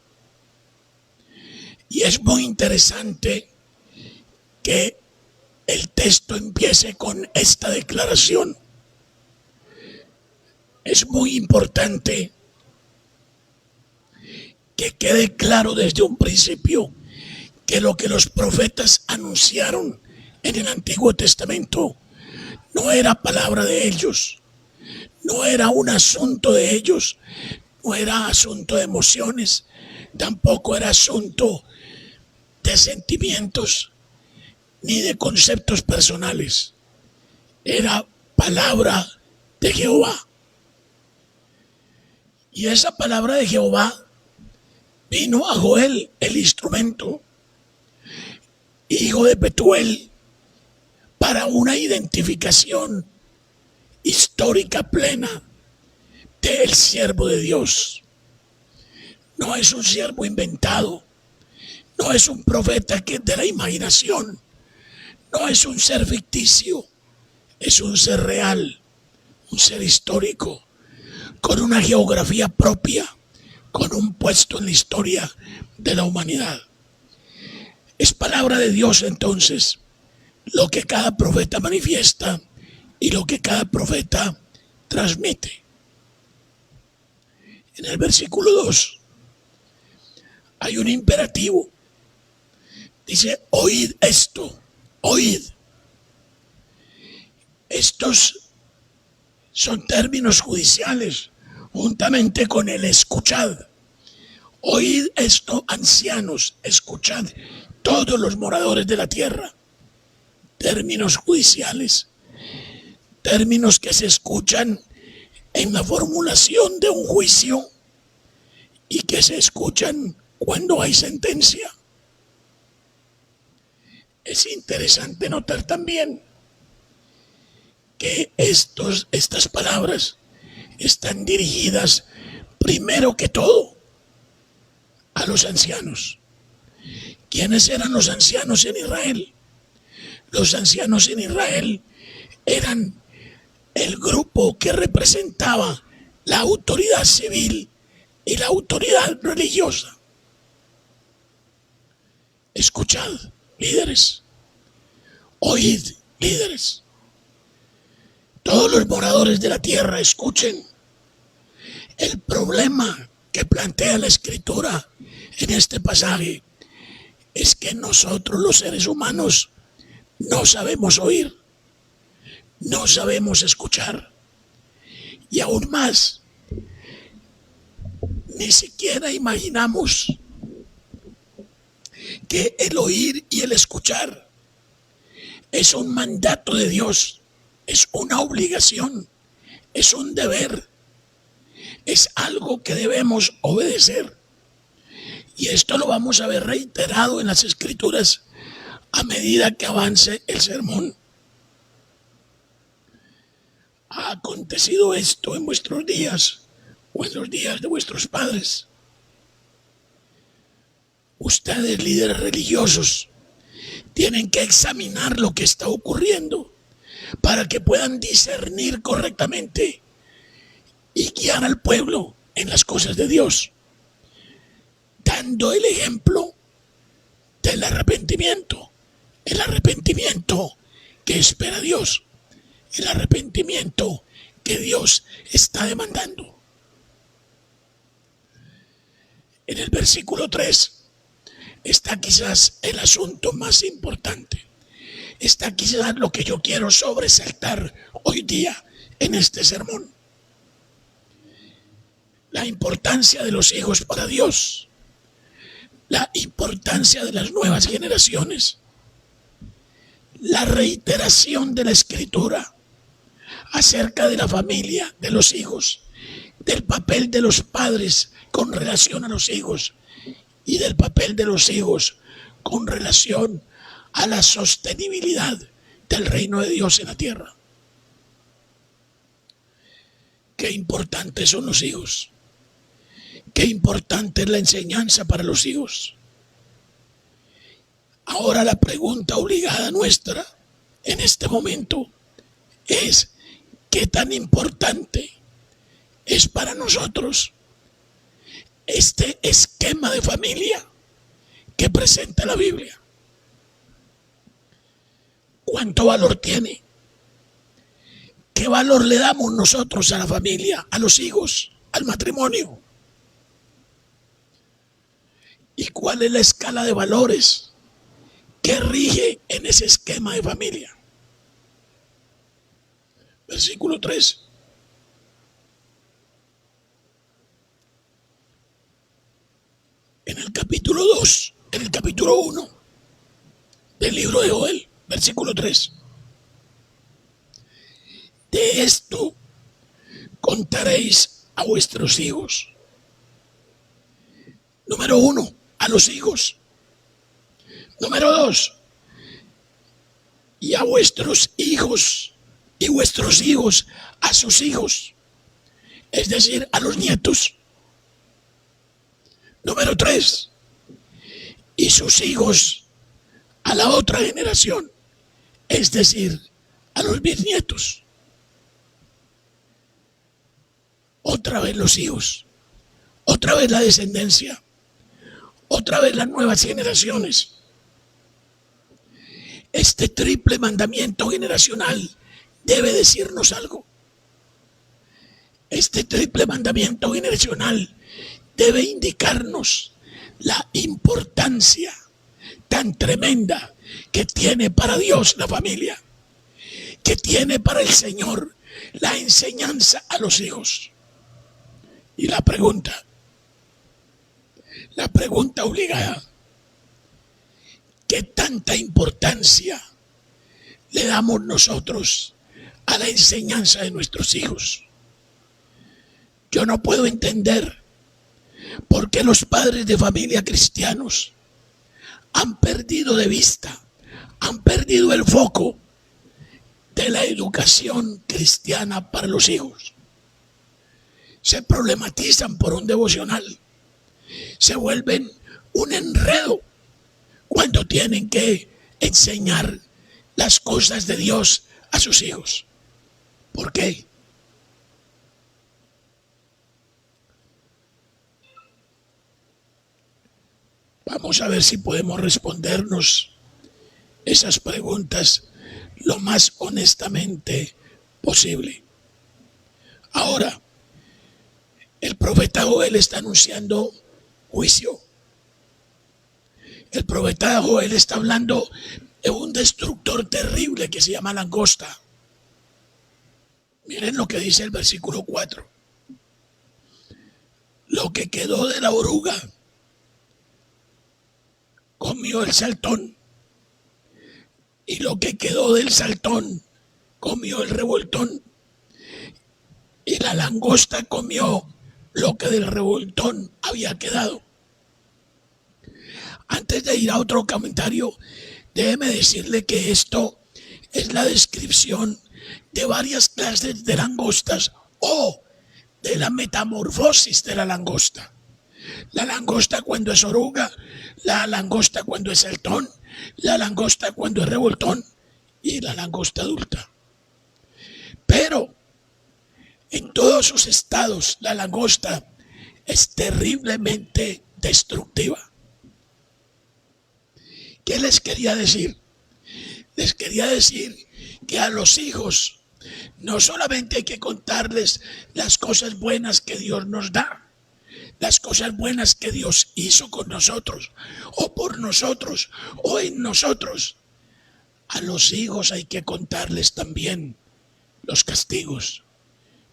Y es muy interesante que el texto empiece con esta declaración. Es muy importante que quede claro desde un principio que lo que los profetas anunciaron en el Antiguo Testamento no era palabra de ellos, no era un asunto de ellos, no era asunto de emociones, tampoco era asunto de sentimientos ni de conceptos personales. Era palabra de Jehová. Y esa palabra de Jehová vino a Joel, el instrumento, hijo de Betuel, para una identificación histórica plena del siervo de Dios. No es un siervo inventado, no es un profeta que de la imaginación, no es un ser ficticio, es un ser real, un ser histórico, con una geografía propia, con un puesto en la historia de la humanidad. Es palabra de Dios entonces lo que cada profeta manifiesta y lo que cada profeta transmite. En el versículo 2 hay un imperativo. Dice, oíd esto, oíd. Estos son términos judiciales, juntamente con el escuchad. Oíd esto, ancianos, escuchad, todos los moradores de la tierra. Términos judiciales, términos que se escuchan en la formulación de un juicio y que se escuchan cuando hay sentencia. Es interesante notar también que estas palabras están dirigidas primero que todo a los ancianos. ¿Quiénes eran los ancianos en Israel? Los ancianos en Israel eran el grupo que representaba la autoridad civil y la autoridad religiosa. Escuchad, líderes. Oíd, líderes. Todos los moradores de la tierra escuchen. El problema que plantea la Escritura en este pasaje es que nosotros los seres humanos no sabemos oír, no sabemos escuchar. Y aún más, ni siquiera imaginamos que el oír y el escuchar es un mandato de Dios, es una obligación, es un deber, es algo que debemos obedecer. Y esto lo vamos a ver reiterado en las Escrituras a medida que avance el sermón. ¿Ha acontecido esto en vuestros días o en los días de vuestros padres? Ustedes, líderes religiosos, tienen que examinar lo que está ocurriendo para que puedan discernir correctamente y guiar al pueblo en las cosas de Dios, dando el ejemplo del arrepentimiento, el arrepentimiento que espera Dios, el arrepentimiento que Dios está demandando. En el versículo 3 está quizás el asunto más importante. Está quizás lo que yo quiero sobresaltar hoy día en este sermón. La importancia de los hijos para Dios. La importancia de las nuevas generaciones. La reiteración de la Escritura acerca de la familia, de los hijos, del papel de los padres con relación a los hijos y del papel de los hijos con relación a la sostenibilidad del reino de Dios en la tierra. Qué importantes son los hijos. Qué importante es la enseñanza para los hijos. Ahora la pregunta obligada nuestra en este momento es: ¿qué tan importante es para nosotros este esquema de familia que presenta la Biblia? ¿Cuánto valor tiene? ¿Qué valor le damos nosotros a la familia, a los hijos, al matrimonio? ¿Y cuál es la escala de valores que rige en ese esquema de familia. Versículo 3. En el capítulo 2, en el capítulo 1 del libro de Joel, versículo 3. De esto contaréis a vuestros hijos. Número 1, a los hijos. Número 2, y a vuestros hijos, y vuestros hijos a sus hijos, es decir, a los nietos. Número 3, y sus hijos a la otra generación, es decir, a los bisnietos. Otra vez los hijos, otra vez la descendencia, otra vez las nuevas generaciones. Este triple mandamiento generacional debe decirnos algo. Este triple mandamiento generacional debe indicarnos la importancia tan tremenda que tiene para Dios la familia, que tiene para el Señor la enseñanza a los hijos. Y la pregunta obligada: ¿qué tanta importancia le damos nosotros a la enseñanza de nuestros hijos? Yo no puedo entender por qué los padres de familia cristianos han perdido de vista, han perdido el foco de la educación cristiana para los hijos. Se problematizan por un devocional, se vuelven un enredo cuando tienen que enseñar las cosas de Dios a sus hijos. ¿Por qué? Vamos a ver si podemos respondernos esas preguntas lo más honestamente posible. Ahora, el profeta Joel está anunciando juicio. El profeta Joel está hablando de un destructor terrible que se llama langosta. Miren lo que dice el versículo 4. Lo que quedó de la oruga comió el saltón, y lo que quedó del saltón comió el revoltón, y la langosta comió lo que del revoltón había quedado. Antes de ir a otro comentario, déjeme decirle que esto es la descripción de varias clases de langostas o de la metamorfosis de la langosta. La langosta cuando es oruga, la langosta cuando es saltón, la langosta cuando es revoltón y la langosta adulta. Pero en todos sus estados la langosta es terriblemente destructiva. ¿Qué les quería decir? Les quería decir que a los hijos no solamente hay que contarles las cosas buenas que Dios nos da, las cosas buenas que Dios hizo con nosotros, o por nosotros, o en nosotros. A los hijos hay que contarles también los castigos,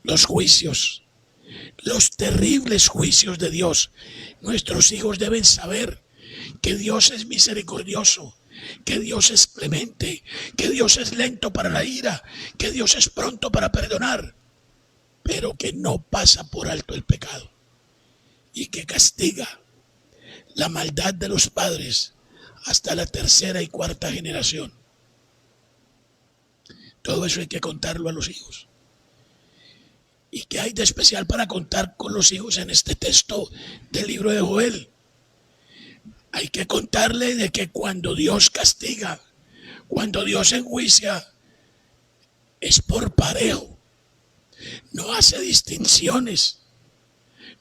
los juicios, los terribles juicios de Dios. Nuestros hijos deben saber que Dios es misericordioso, que Dios es clemente, que Dios es lento para la ira, que Dios es pronto para perdonar, pero que no pasa por alto el pecado y que castiga la maldad de los padres hasta la tercera y cuarta generación. Todo eso hay que contarlo a los hijos. ¿Y qué hay de especial para contar con los hijos en este texto del libro de Joel? Hay que contarle de que cuando Dios castiga, cuando Dios enjuicia, es por parejo. No hace distinciones,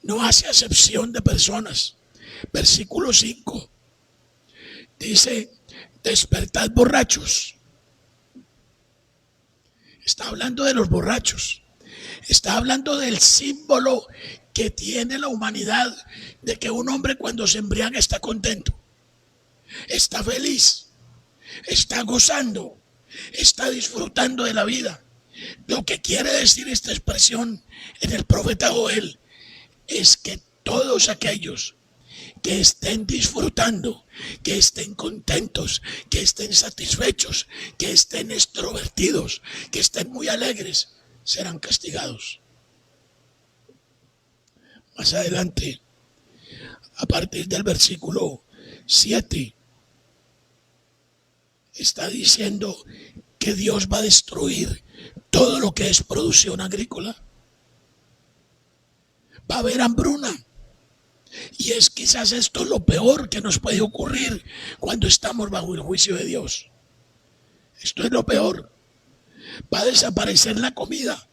no hace acepción de personas. Versículo 5 dice: despertad borrachos. Está hablando de los borrachos. Está hablando del símbolo que tiene la humanidad de que un hombre cuando se embriaga está contento, está feliz. está gozando, está disfrutando de la vida. Lo que quiere decir esta expresión en el profeta Joel es que todos aquellos que estén disfrutando, que estén contentos, que estén satisfechos, que estén extrovertidos, que estén muy alegres, serán castigados. Más adelante, a partir del versículo 7, está diciendo que Dios va a destruir todo lo que es producción agrícola. Va a haber hambruna. Y es quizás esto lo peor que nos puede ocurrir cuando estamos bajo el juicio de Dios. Esto es lo peor. Va a desaparecer la comida,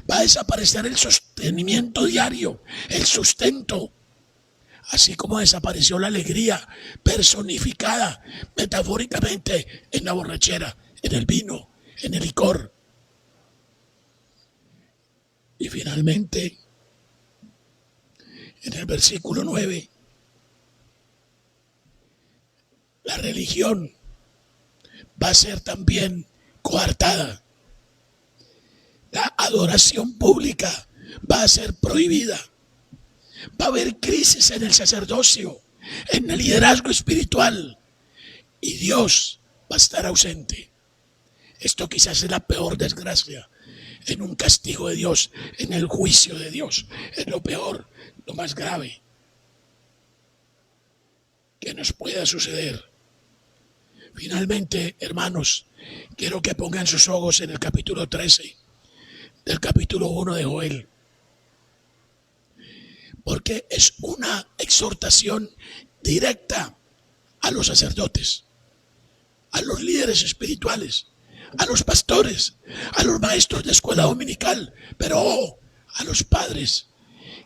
va a desaparecer el sostenimiento diario, el sustento, así como desapareció la alegría personificada metafóricamente en la borrachera, en el vino, en el licor. Y finalmente, en el versículo 9, la religión va a ser también coartada. La adoración pública va a ser prohibida. Va a haber crisis en el sacerdocio, en el liderazgo espiritual, y Dios va a estar ausente. Esto quizás es la peor desgracia en un castigo de Dios, en el juicio de Dios. Es lo peor, lo más grave que nos pueda suceder. Finalmente, hermanos, quiero que pongan sus ojos en el capítulo 13 del capítulo 1 de Joel, porque es una exhortación directa a los sacerdotes, a los líderes espirituales, a los pastores, a los maestros de escuela dominical, pero a los padres,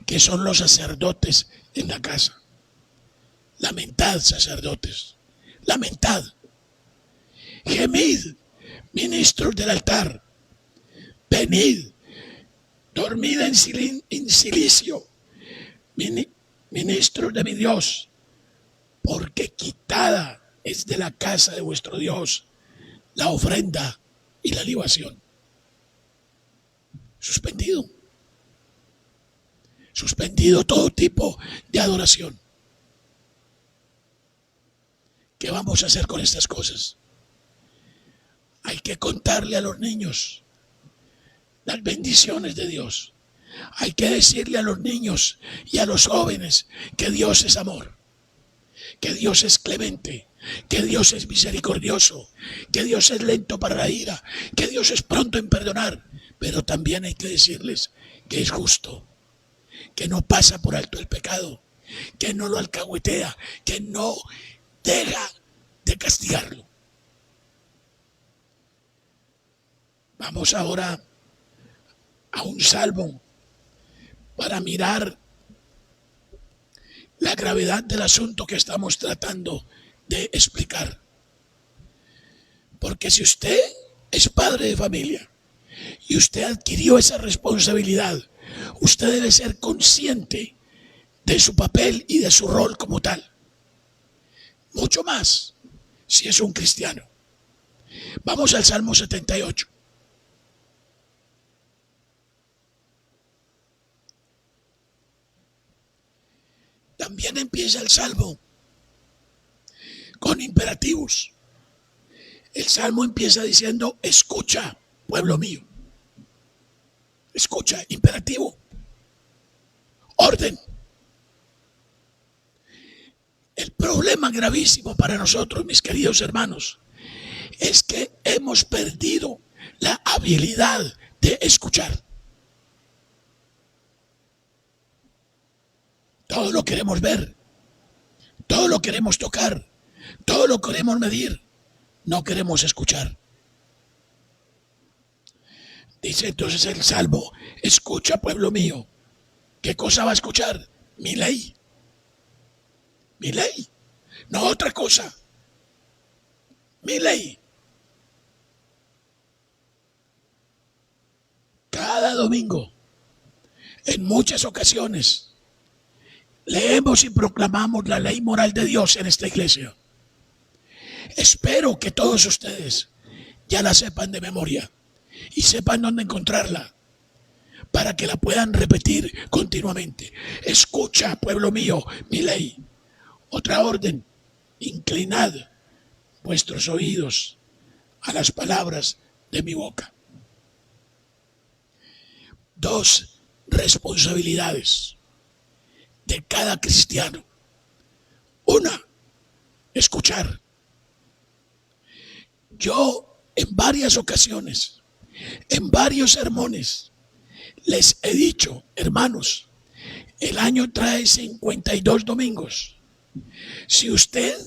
que son los sacerdotes en la casa. Lamentad, sacerdotes, lamentad. Gemid, ministros del altar. Venid, dormid en silicio, ministros de mi Dios, porque quitada es de la casa de vuestro Dios la ofrenda y la libación. Suspendido. Suspendido todo tipo de adoración. ¿Qué vamos a hacer con estas cosas? Hay que contarle a los niños las bendiciones de Dios. Hay que decirle a los niños y a los jóvenes que Dios es amor, que Dios es clemente, que Dios es misericordioso, que Dios es lento para la ira, que Dios es pronto en perdonar. Pero también hay que decirles que es justo, que no pasa por alto el pecado, que no lo alcahuetea, que no deja de castigarlo. Vamos ahora a un salmo para mirar la gravedad del asunto que estamos tratando de explicar. Porque si usted es padre de familia y usted adquirió esa responsabilidad, usted debe ser consciente de su papel y de su rol como tal. Mucho más si es un cristiano. Vamos al Salmo 78. También empieza el Salmo con imperativos. El Salmo empieza diciendo: escucha, pueblo mío. Escucha, imperativo. Orden. El problema gravísimo para nosotros, mis queridos hermanos, es que hemos perdido la habilidad de escuchar. Todo lo queremos ver, todo lo queremos tocar, todo lo queremos medir, no queremos escuchar. Dice entonces el Salmo: escucha, pueblo mío. ¿Qué cosa va a escuchar? Mi ley. Mi ley, no otra cosa. Mi ley. Cada domingo, en muchas ocasiones, leemos y proclamamos la ley moral de Dios en esta iglesia. Espero que todos ustedes ya la sepan de memoria y sepan dónde encontrarla para que la puedan repetir continuamente. Escucha, pueblo mío, mi ley. Otra orden: inclinad vuestros oídos a las palabras de mi boca. 2 responsabilidades de cada cristiano. 1, escuchar. Yo en varias ocasiones, en varios sermones, les he dicho, hermanos, el año trae 52 domingos. Si usted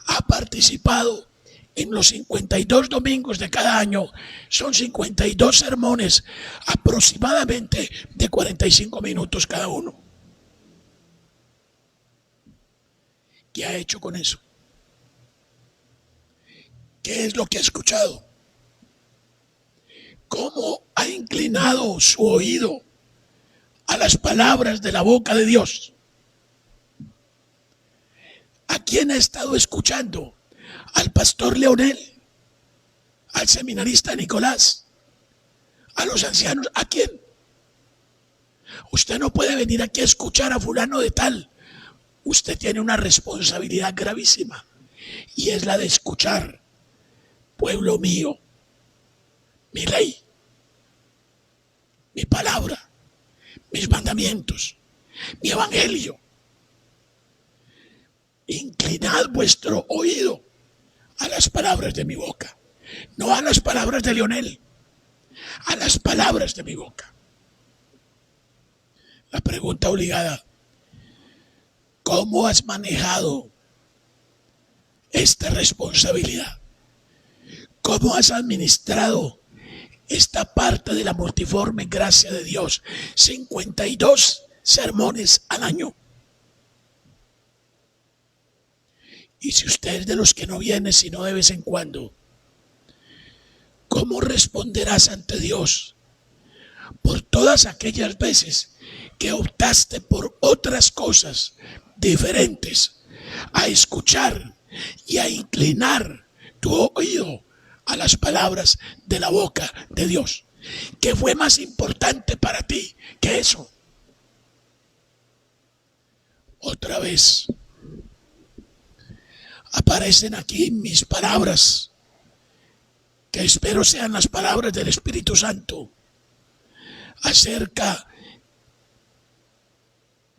ha participado en los 52 domingos de cada año, son 52 sermones, aproximadamente de 45 minutos cada uno. ¿Qué ha hecho con eso? ¿Qué es lo que ha escuchado? ¿Cómo ha inclinado su oído a las palabras de la boca de Dios? ¿A quién ha estado escuchando? ¿Al pastor Leonel? ¿Al seminarista Nicolás? ¿A los ancianos? ¿A quién? Usted no puede venir aquí a escuchar a fulano de tal. Usted tiene una responsabilidad gravísima y es la de escuchar, pueblo mío, mi ley, mi palabra, mis mandamientos, mi evangelio. Inclinad vuestro oído a las palabras de mi boca, no a las palabras de Leonel, a las palabras de mi boca. La pregunta obligada: ¿cómo has manejado esta responsabilidad? ¿Cómo has administrado esta parte de la multiforme gracia de Dios? 52 sermones al año. Y si usted es de los que no viene sino de vez en cuando, ¿cómo responderás ante Dios por todas aquellas veces que optaste por otras cosas diferentes a escuchar y a inclinar tu oído a las palabras de la boca de Dios? ¿Qué fue más importante para ti que eso? Otra vez aparecen aquí mis palabras, que espero sean las palabras del Espíritu Santo, acerca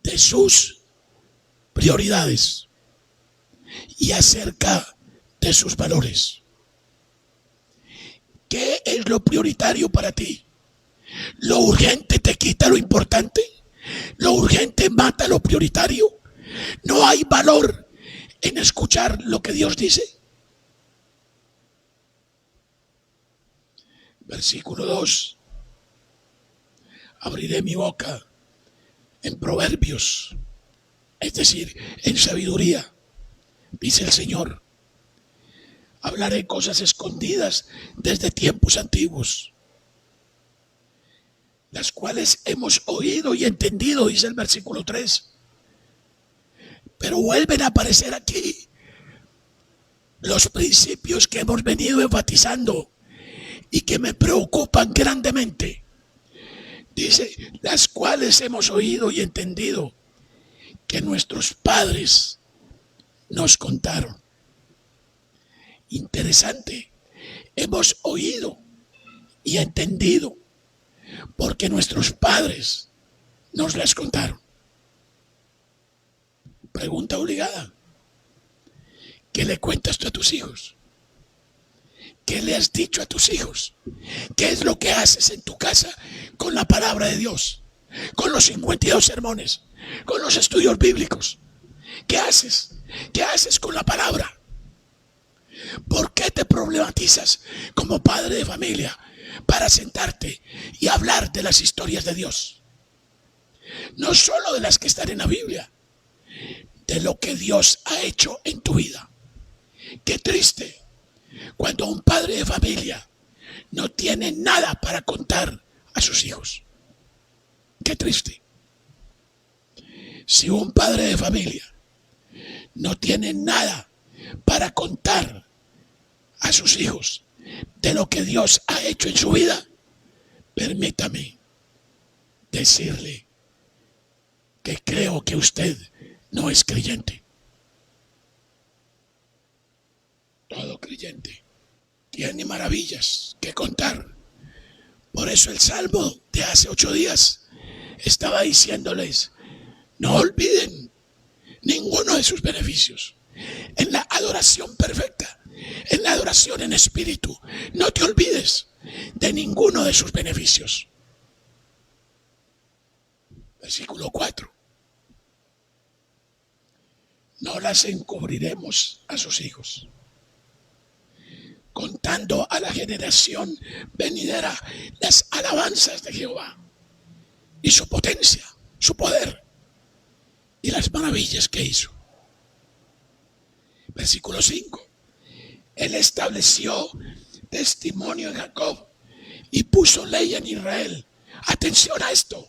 de sus prioridades y acerca de sus valores. ¿Qué es lo prioritario para ti? ¿Lo urgente te quita lo importante? ¿Lo urgente mata lo prioritario? ¿No hay valor en escuchar lo que Dios dice? Versículo 2. Abriré mi boca en proverbios, es decir, en sabiduría, dice el Señor. Hablaré cosas escondidas desde tiempos antiguos, las cuales hemos oído y entendido, dice el versículo 3. Pero vuelven a aparecer aquí los principios que hemos venido enfatizando y que me preocupan grandemente. Dice, las cuales hemos oído y entendido, que nuestros padres nos contaron. Interesante, hemos oído y entendido porque nuestros padres nos las contaron. Pregunta obligada: ¿qué le cuentas tú a tus hijos? ¿Qué le has dicho a tus hijos? ¿Qué es lo que haces en tu casa con la palabra de Dios? Con los 52 sermones, con los estudios bíblicos. ¿Qué haces? ¿Qué haces con la palabra? ¿Por qué te problematizas como padre de familia para sentarte y hablar de las historias de Dios? No solo de las que están en la Biblia, de lo que Dios ha hecho en tu vida. Qué triste cuando un padre de familia no tiene nada para contar a sus hijos. Qué triste. Si un padre de familia no tiene nada para contar a sus hijos de lo que Dios ha hecho en su vida, permítame decirle que creo que usted no es creyente. Todo creyente tiene maravillas que contar. Por eso el Salmo de hace 8 días estaba diciéndoles, no olviden ninguno de sus beneficios. En la adoración perfecta, en la adoración en espíritu, no te olvides de ninguno de sus beneficios. Versículo 4. No las encubriremos a sus hijos, contando a la generación venidera las alabanzas de Jehová y su potencia, su poder y las maravillas que hizo. Versículo 5. Él estableció testimonio en Jacob y puso ley en Israel. Atención a esto,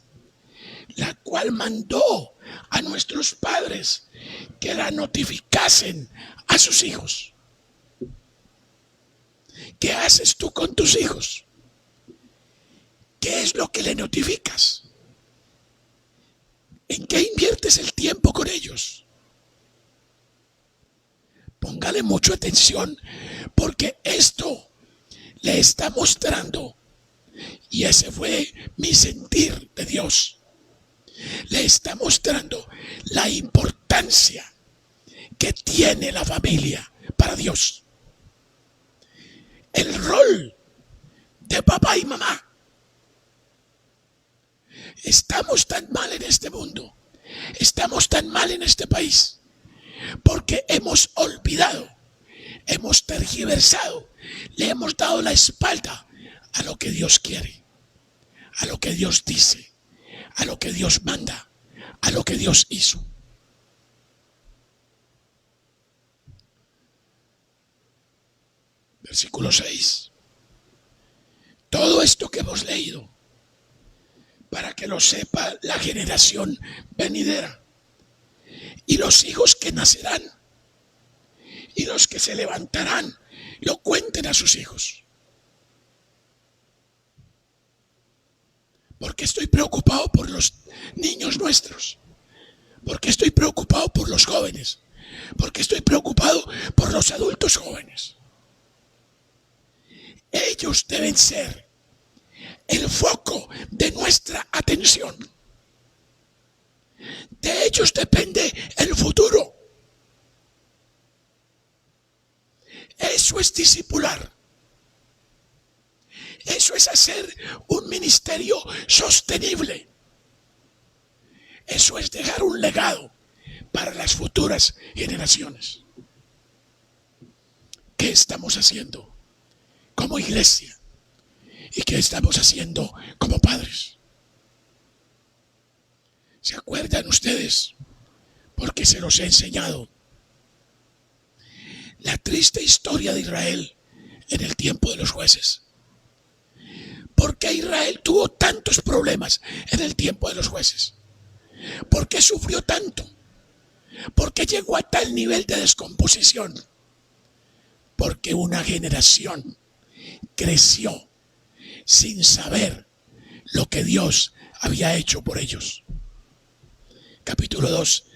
la cual mandó a nuestros padres que la notificasen a sus hijos. ¿Qué haces tú con tus hijos? ¿Qué es lo que le notificas? ¿En qué inviertes el tiempo con ellos? Póngale mucha atención, porque esto le está mostrando, y ese fue mi sentir de Dios, le está mostrando la importancia que tiene la familia para Dios. El rol de papá y mamá. Estamos tan mal en este mundo, estamos tan mal en este país, porque hemos olvidado, hemos tergiversado, le hemos dado la espalda a lo que Dios quiere, a lo que Dios dice, a lo que Dios manda, a lo que Dios hizo. Versículo 6. Todo esto que hemos leído, para que lo sepa la generación venidera, y los hijos que nacerán, y los que se levantarán, lo cuenten a sus hijos. Porque estoy preocupado por los niños nuestros, porque estoy preocupado por los jóvenes, porque estoy preocupado por los adultos jóvenes. Ellos deben ser el foco de nuestra atención. De ellos depende el futuro. Eso es discipular. Eso es hacer un ministerio sostenible. Eso es dejar un legado para las futuras generaciones. ¿Qué estamos haciendo como iglesia? ¿Y qué estamos haciendo como padres? ¿Se acuerdan ustedes? Porque se los he enseñado. La triste historia de Israel en el tiempo de los jueces. ¿Por qué Israel tuvo tantos problemas en el tiempo de los jueces? ¿Por qué sufrió tanto? ¿Por qué llegó a tal nivel de descomposición? Porque una generación creció sin saber lo que Dios había hecho por ellos. Capítulo 2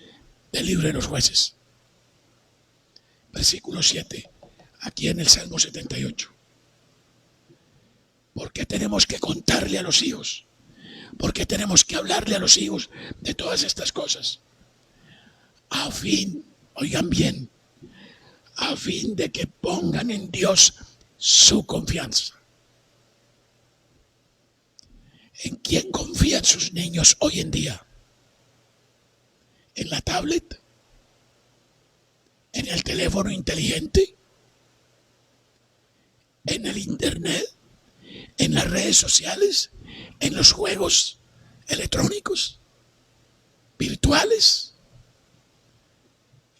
del libro de los jueces. Versículo 7, aquí en el Salmo 78. ¿Por qué tenemos que contarle a los hijos? ¿Por qué tenemos que hablarle a los hijos de todas estas cosas? A fin, oigan bien, a fin de que pongan en Dios su confianza. ¿En quién confían sus niños hoy en día? ¿En la tablet? ¿En el teléfono inteligente? ¿En el internet? ¿En las redes sociales? ¿En los juegos electrónicos? ¿Virtuales?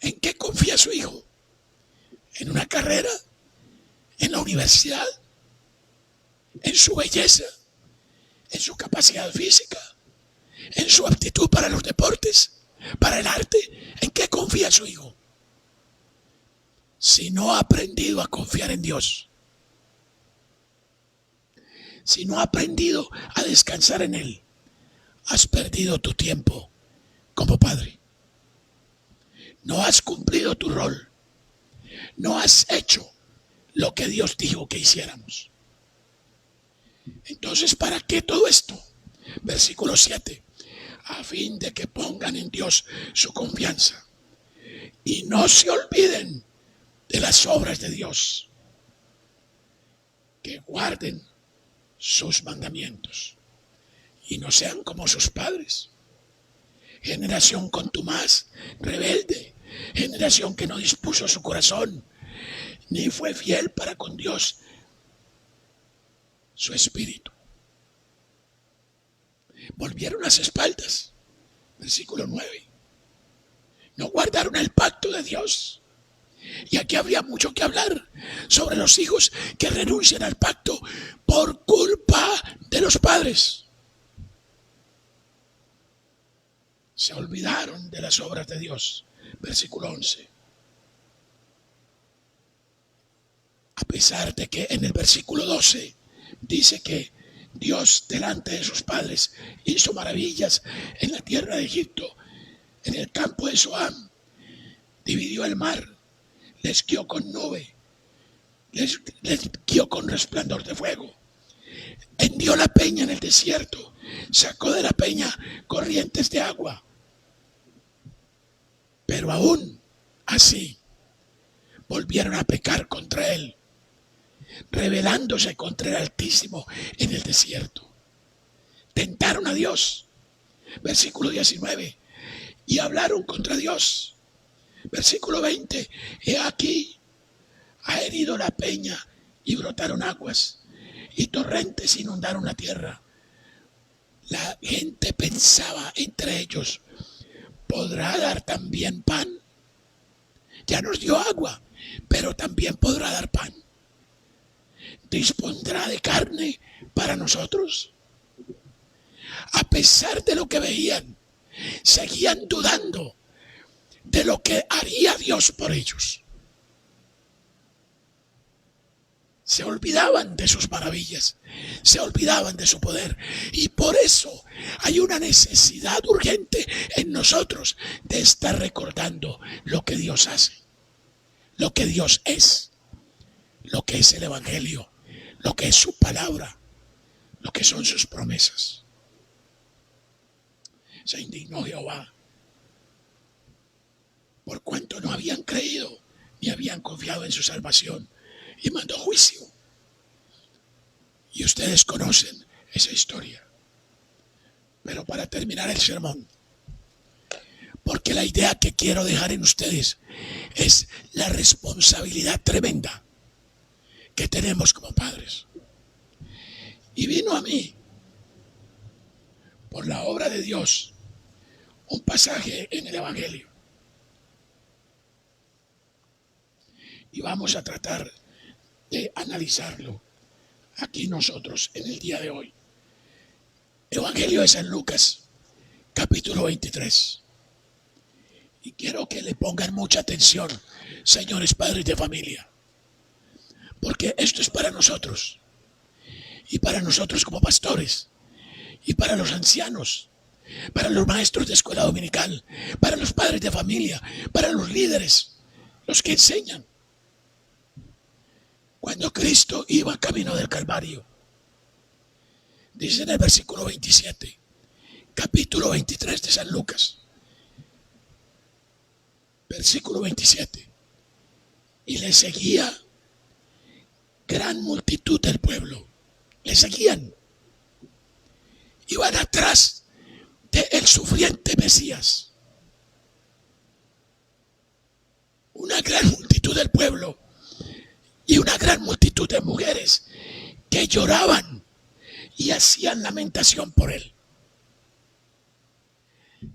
¿En qué confía su hijo? ¿En una carrera? ¿En la universidad? ¿En su belleza? ¿En su capacidad física? ¿En su aptitud para los deportes? ¿Para el arte? ¿En qué confía su hijo? si no ha aprendido a confiar en Dios, si no ha aprendido a descansar en Él, has perdido tu tiempo como padre. No has cumplido tu rol. No has hecho lo que Dios dijo que hiciéramos. Entonces, ¿para qué todo esto? Versículo 7. A fin de que pongan en Dios su confianza y no se olviden de las obras de Dios, que guarden sus mandamientos y no sean como sus padres, generación contumaz, rebelde, generación que no dispuso su corazón ni fue fiel para con Dios su espíritu. Volvieron las espaldas, versículo 9. No guardaron el pacto de Dios. Y aquí habría mucho que hablar sobre los hijos que renuncian al pacto por culpa de los padres. Se olvidaron de las obras de Dios. Versículo 11. A pesar de que en el versículo 12 dice que Dios delante de sus padres hizo maravillas en la tierra de Egipto, en el campo de Zoán, dividió el mar, les guió con nube, les guió con resplandor de fuego, hendió la peña en el desierto, sacó de la peña corrientes de agua. Pero aún así volvieron a pecar contra Él, rebelándose contra el Altísimo en el desierto. Tentaron a Dios, versículo 19, y hablaron contra Dios. Versículo 20, he aquí, ha herido la peña y brotaron aguas, y torrentes inundaron la tierra. La gente pensaba entre ellos, ¿podrá dar también pan? Ya nos dio agua, pero también podrá dar pan. ¿Dispondrá de carne para nosotros? A pesar de lo que veían, seguían dudando de lo que haría Dios por ellos. Se olvidaban de sus maravillas, se olvidaban de su poder, y por eso hay una necesidad urgente en nosotros de estar recordando lo que Dios hace, lo que Dios es, lo que es el Evangelio, lo que es su palabra, lo que son sus promesas. Se indignó Jehová por cuanto no habían creído ni habían confiado en su salvación, y mandó juicio. Y ustedes conocen esa historia. Pero para terminar el sermón, porque la idea que quiero dejar en ustedes es la responsabilidad tremenda que tenemos como padres. Y vino a mí, por la obra de Dios, un pasaje en el Evangelio. Y vamos a tratar de analizarlo aquí nosotros en el día de hoy. Evangelio de San Lucas, capítulo 23. Y quiero que le pongan mucha atención, señores padres de familia, porque esto es para nosotros, y para nosotros como pastores, y para los ancianos, para los maestros de escuela dominical, para los padres de familia, para los líderes, los que enseñan. Cuando Cristo iba camino del Calvario, dice en el versículo 27, capítulo 23 de San Lucas, versículo 27, y le seguía gran multitud del pueblo, le seguían, iban atrás del sufriente Mesías, una gran multitud del pueblo y una gran multitud de mujeres que lloraban y hacían lamentación por él.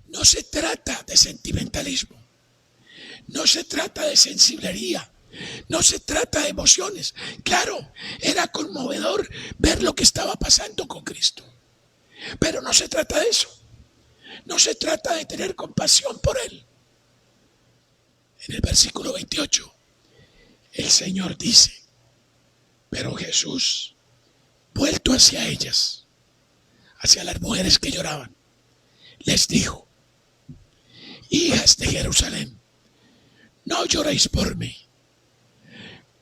No se trata de sentimentalismo, no se trata de sensiblería, no se trata de emociones. Claro, era conmovedor ver lo que estaba pasando con Cristo, pero no se trata de eso. No se trata de tener compasión por él. En el versículo 28, El Señor dice: pero Jesús, vuelto hacia ellas, hacia las mujeres que lloraban, les dijo: hijas de Jerusalén, no lloréis por mí.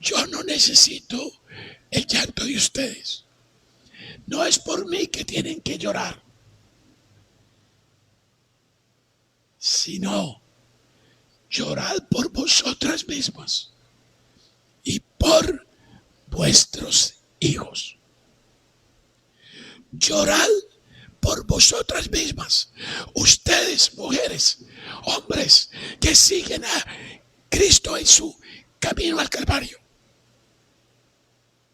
Yo no necesito el llanto de ustedes. No es por mí que tienen que llorar, sino llorad por vosotras mismas y por vuestros hijos. Llorad por vosotras mismas. Ustedes, mujeres, hombres que siguen a Cristo en su camino al Calvario.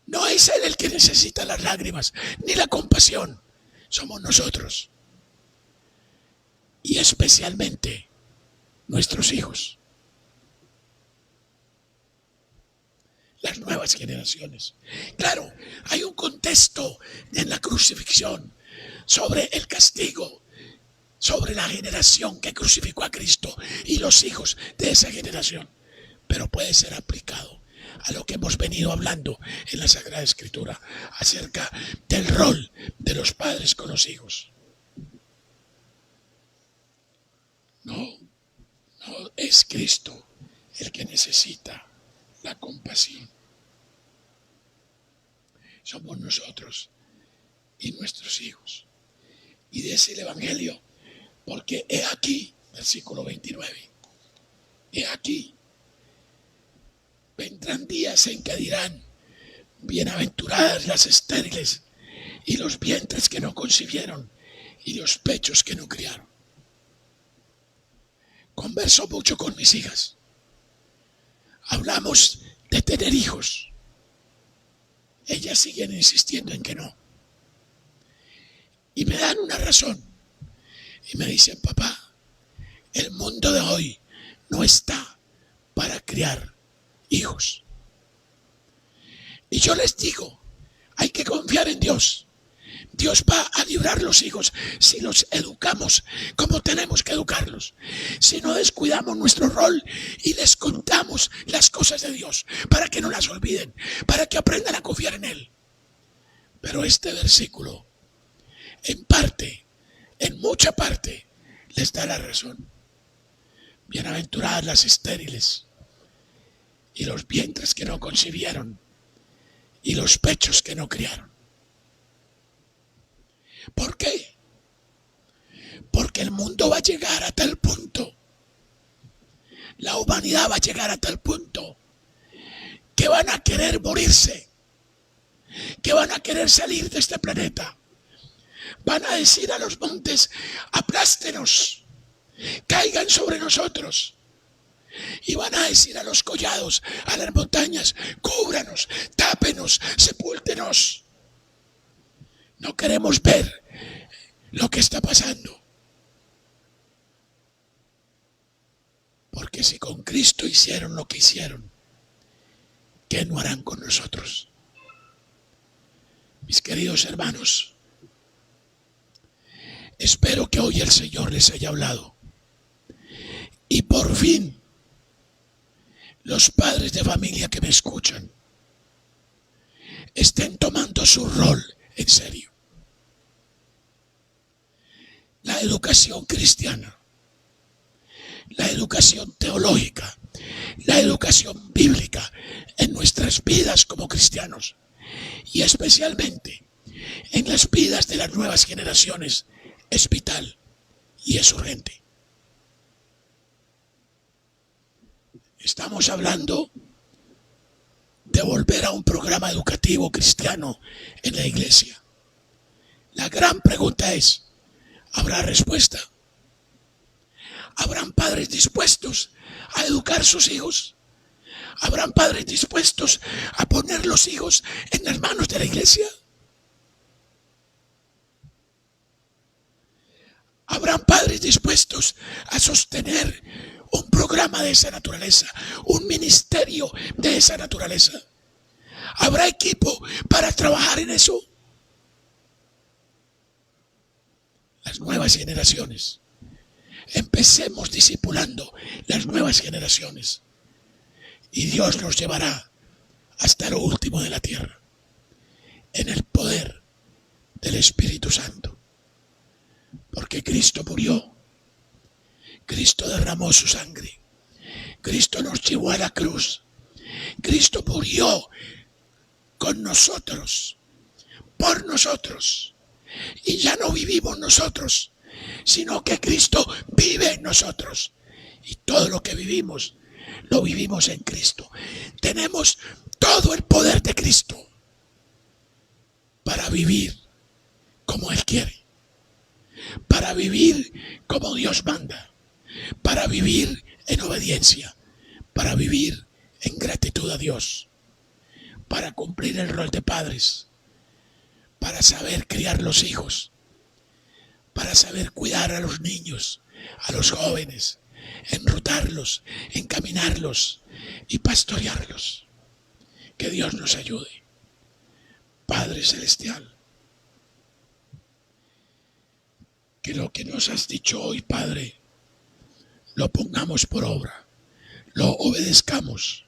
No es Él el que necesita las lágrimas ni la compasión. Somos nosotros. Y especialmente nuestros hijos. Las nuevas generaciones. Claro, hay un contexto en la crucifixión sobre el castigo, sobre la generación que crucificó a Cristo y los hijos de esa generación. Pero puede ser aplicado a lo que hemos venido hablando en la Sagrada Escritura acerca del rol de los padres con los hijos. No es Cristo el que necesita la compasión. Somos nosotros y nuestros hijos. Y dice el Evangelio, porque he aquí, versículo 29, he aquí, vendrán días en que dirán: bienaventuradas las estériles y los vientres que no concibieron y los pechos que no criaron. Converso mucho con mis hijas. Hablamos de tener hijos. Ellas siguen insistiendo en que no. Y me dan una razón. Y me dicen: papá, el mundo de hoy no está para criar hijos. Y yo les digo, hay que confiar en Dios. Dios va a librar los hijos si los educamos como tenemos que educarlos. Si no descuidamos nuestro rol y les contamos las cosas de Dios para que no las olviden, para que aprendan a confiar en Él. Pero este versículo, en parte, en mucha parte, les da la razón. Bienaventuradas las estériles y los vientres que no concibieron y los pechos que no criaron. ¿Por qué? Porque el mundo va a llegar a tal punto, la humanidad va a llegar a tal punto, que van a querer morirse, que van a querer salir de este planeta. Van a decir a los montes: aplástenos, caigan sobre nosotros. Y van a decir a los collados, a las montañas: cúbranos, tápenos, sepúltenos. No queremos ver lo que está pasando. Porque si con Cristo hicieron lo que hicieron, ¿qué no harán con nosotros? Mis queridos hermanos, espero que hoy el Señor les haya hablado. Y por fin, los padres de familia que me escuchan estén tomando su rol en serio. La educación cristiana, la educación teológica, la educación bíblica en nuestras vidas como cristianos y especialmente en las vidas de las nuevas generaciones es vital y es urgente. Estamos hablando de volver a un programa educativo cristiano en la iglesia. La gran pregunta es: ¿habrá respuesta? ¿Habrán padres dispuestos a educar sus hijos? ¿Habrán padres dispuestos a poner los hijos en las manos de la iglesia? ¿Habrán padres dispuestos a sostener un programa de esa naturaleza, un ministerio de esa naturaleza? ¿Habrá equipo para trabajar en eso? Las nuevas generaciones. Empecemos discipulando las nuevas generaciones. Y Dios nos llevará hasta lo último de la tierra, en el poder del Espíritu Santo. Porque Cristo murió, Cristo derramó su sangre, Cristo nos llevó a la cruz, Cristo murió con nosotros, por nosotros. Y ya no vivimos nosotros, sino que Cristo vive en nosotros. Y todo lo que vivimos, lo vivimos en Cristo. Tenemos todo el poder de Cristo para vivir como Él quiere, para vivir como Dios manda, para vivir en obediencia, para vivir en gratitud a Dios, para cumplir el rol de padres, para saber criar los hijos, para saber cuidar a los niños, a los jóvenes, enrutarlos, encaminarlos y pastorearlos. Que Dios nos ayude. Padre Celestial, que lo que nos has dicho hoy, Padre, lo pongamos por obra, lo obedezcamos,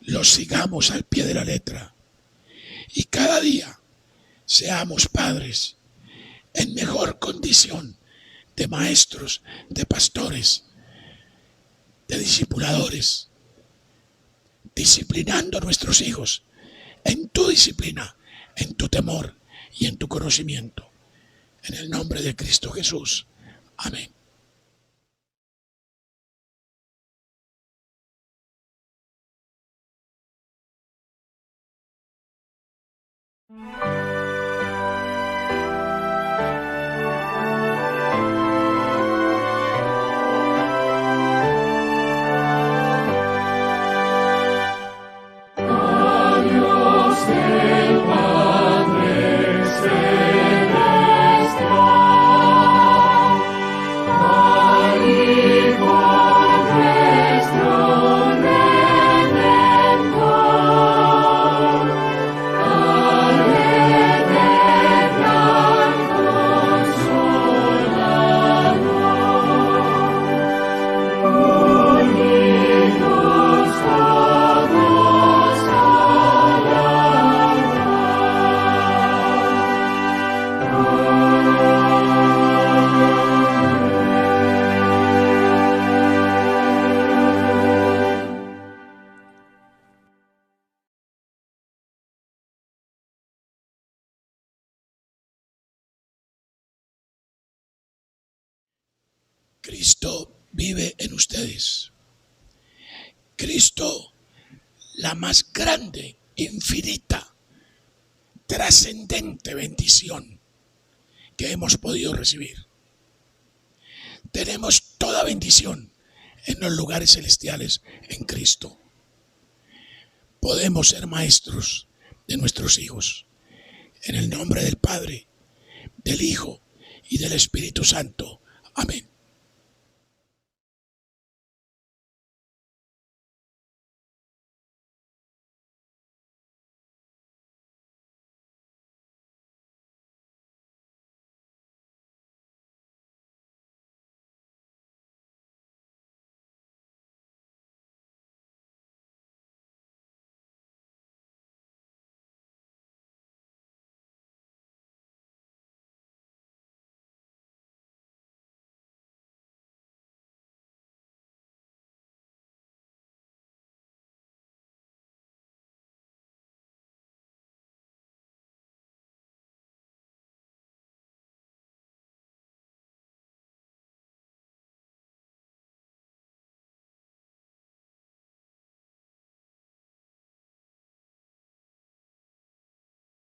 lo sigamos al pie de la letra y cada día seamos padres en mejor condición de maestros, de pastores, de discipuladores, disciplinando a nuestros hijos en tu disciplina, en tu temor y en tu conocimiento. En el nombre de Cristo Jesús. Amén. Cristo vive en ustedes. Cristo, la más grande, infinita, trascendente bendición que hemos podido recibir. Tenemos toda bendición en los lugares celestiales en Cristo. Podemos ser maestros de nuestros hijos. En el nombre del Padre, del Hijo y del Espíritu Santo. Amén.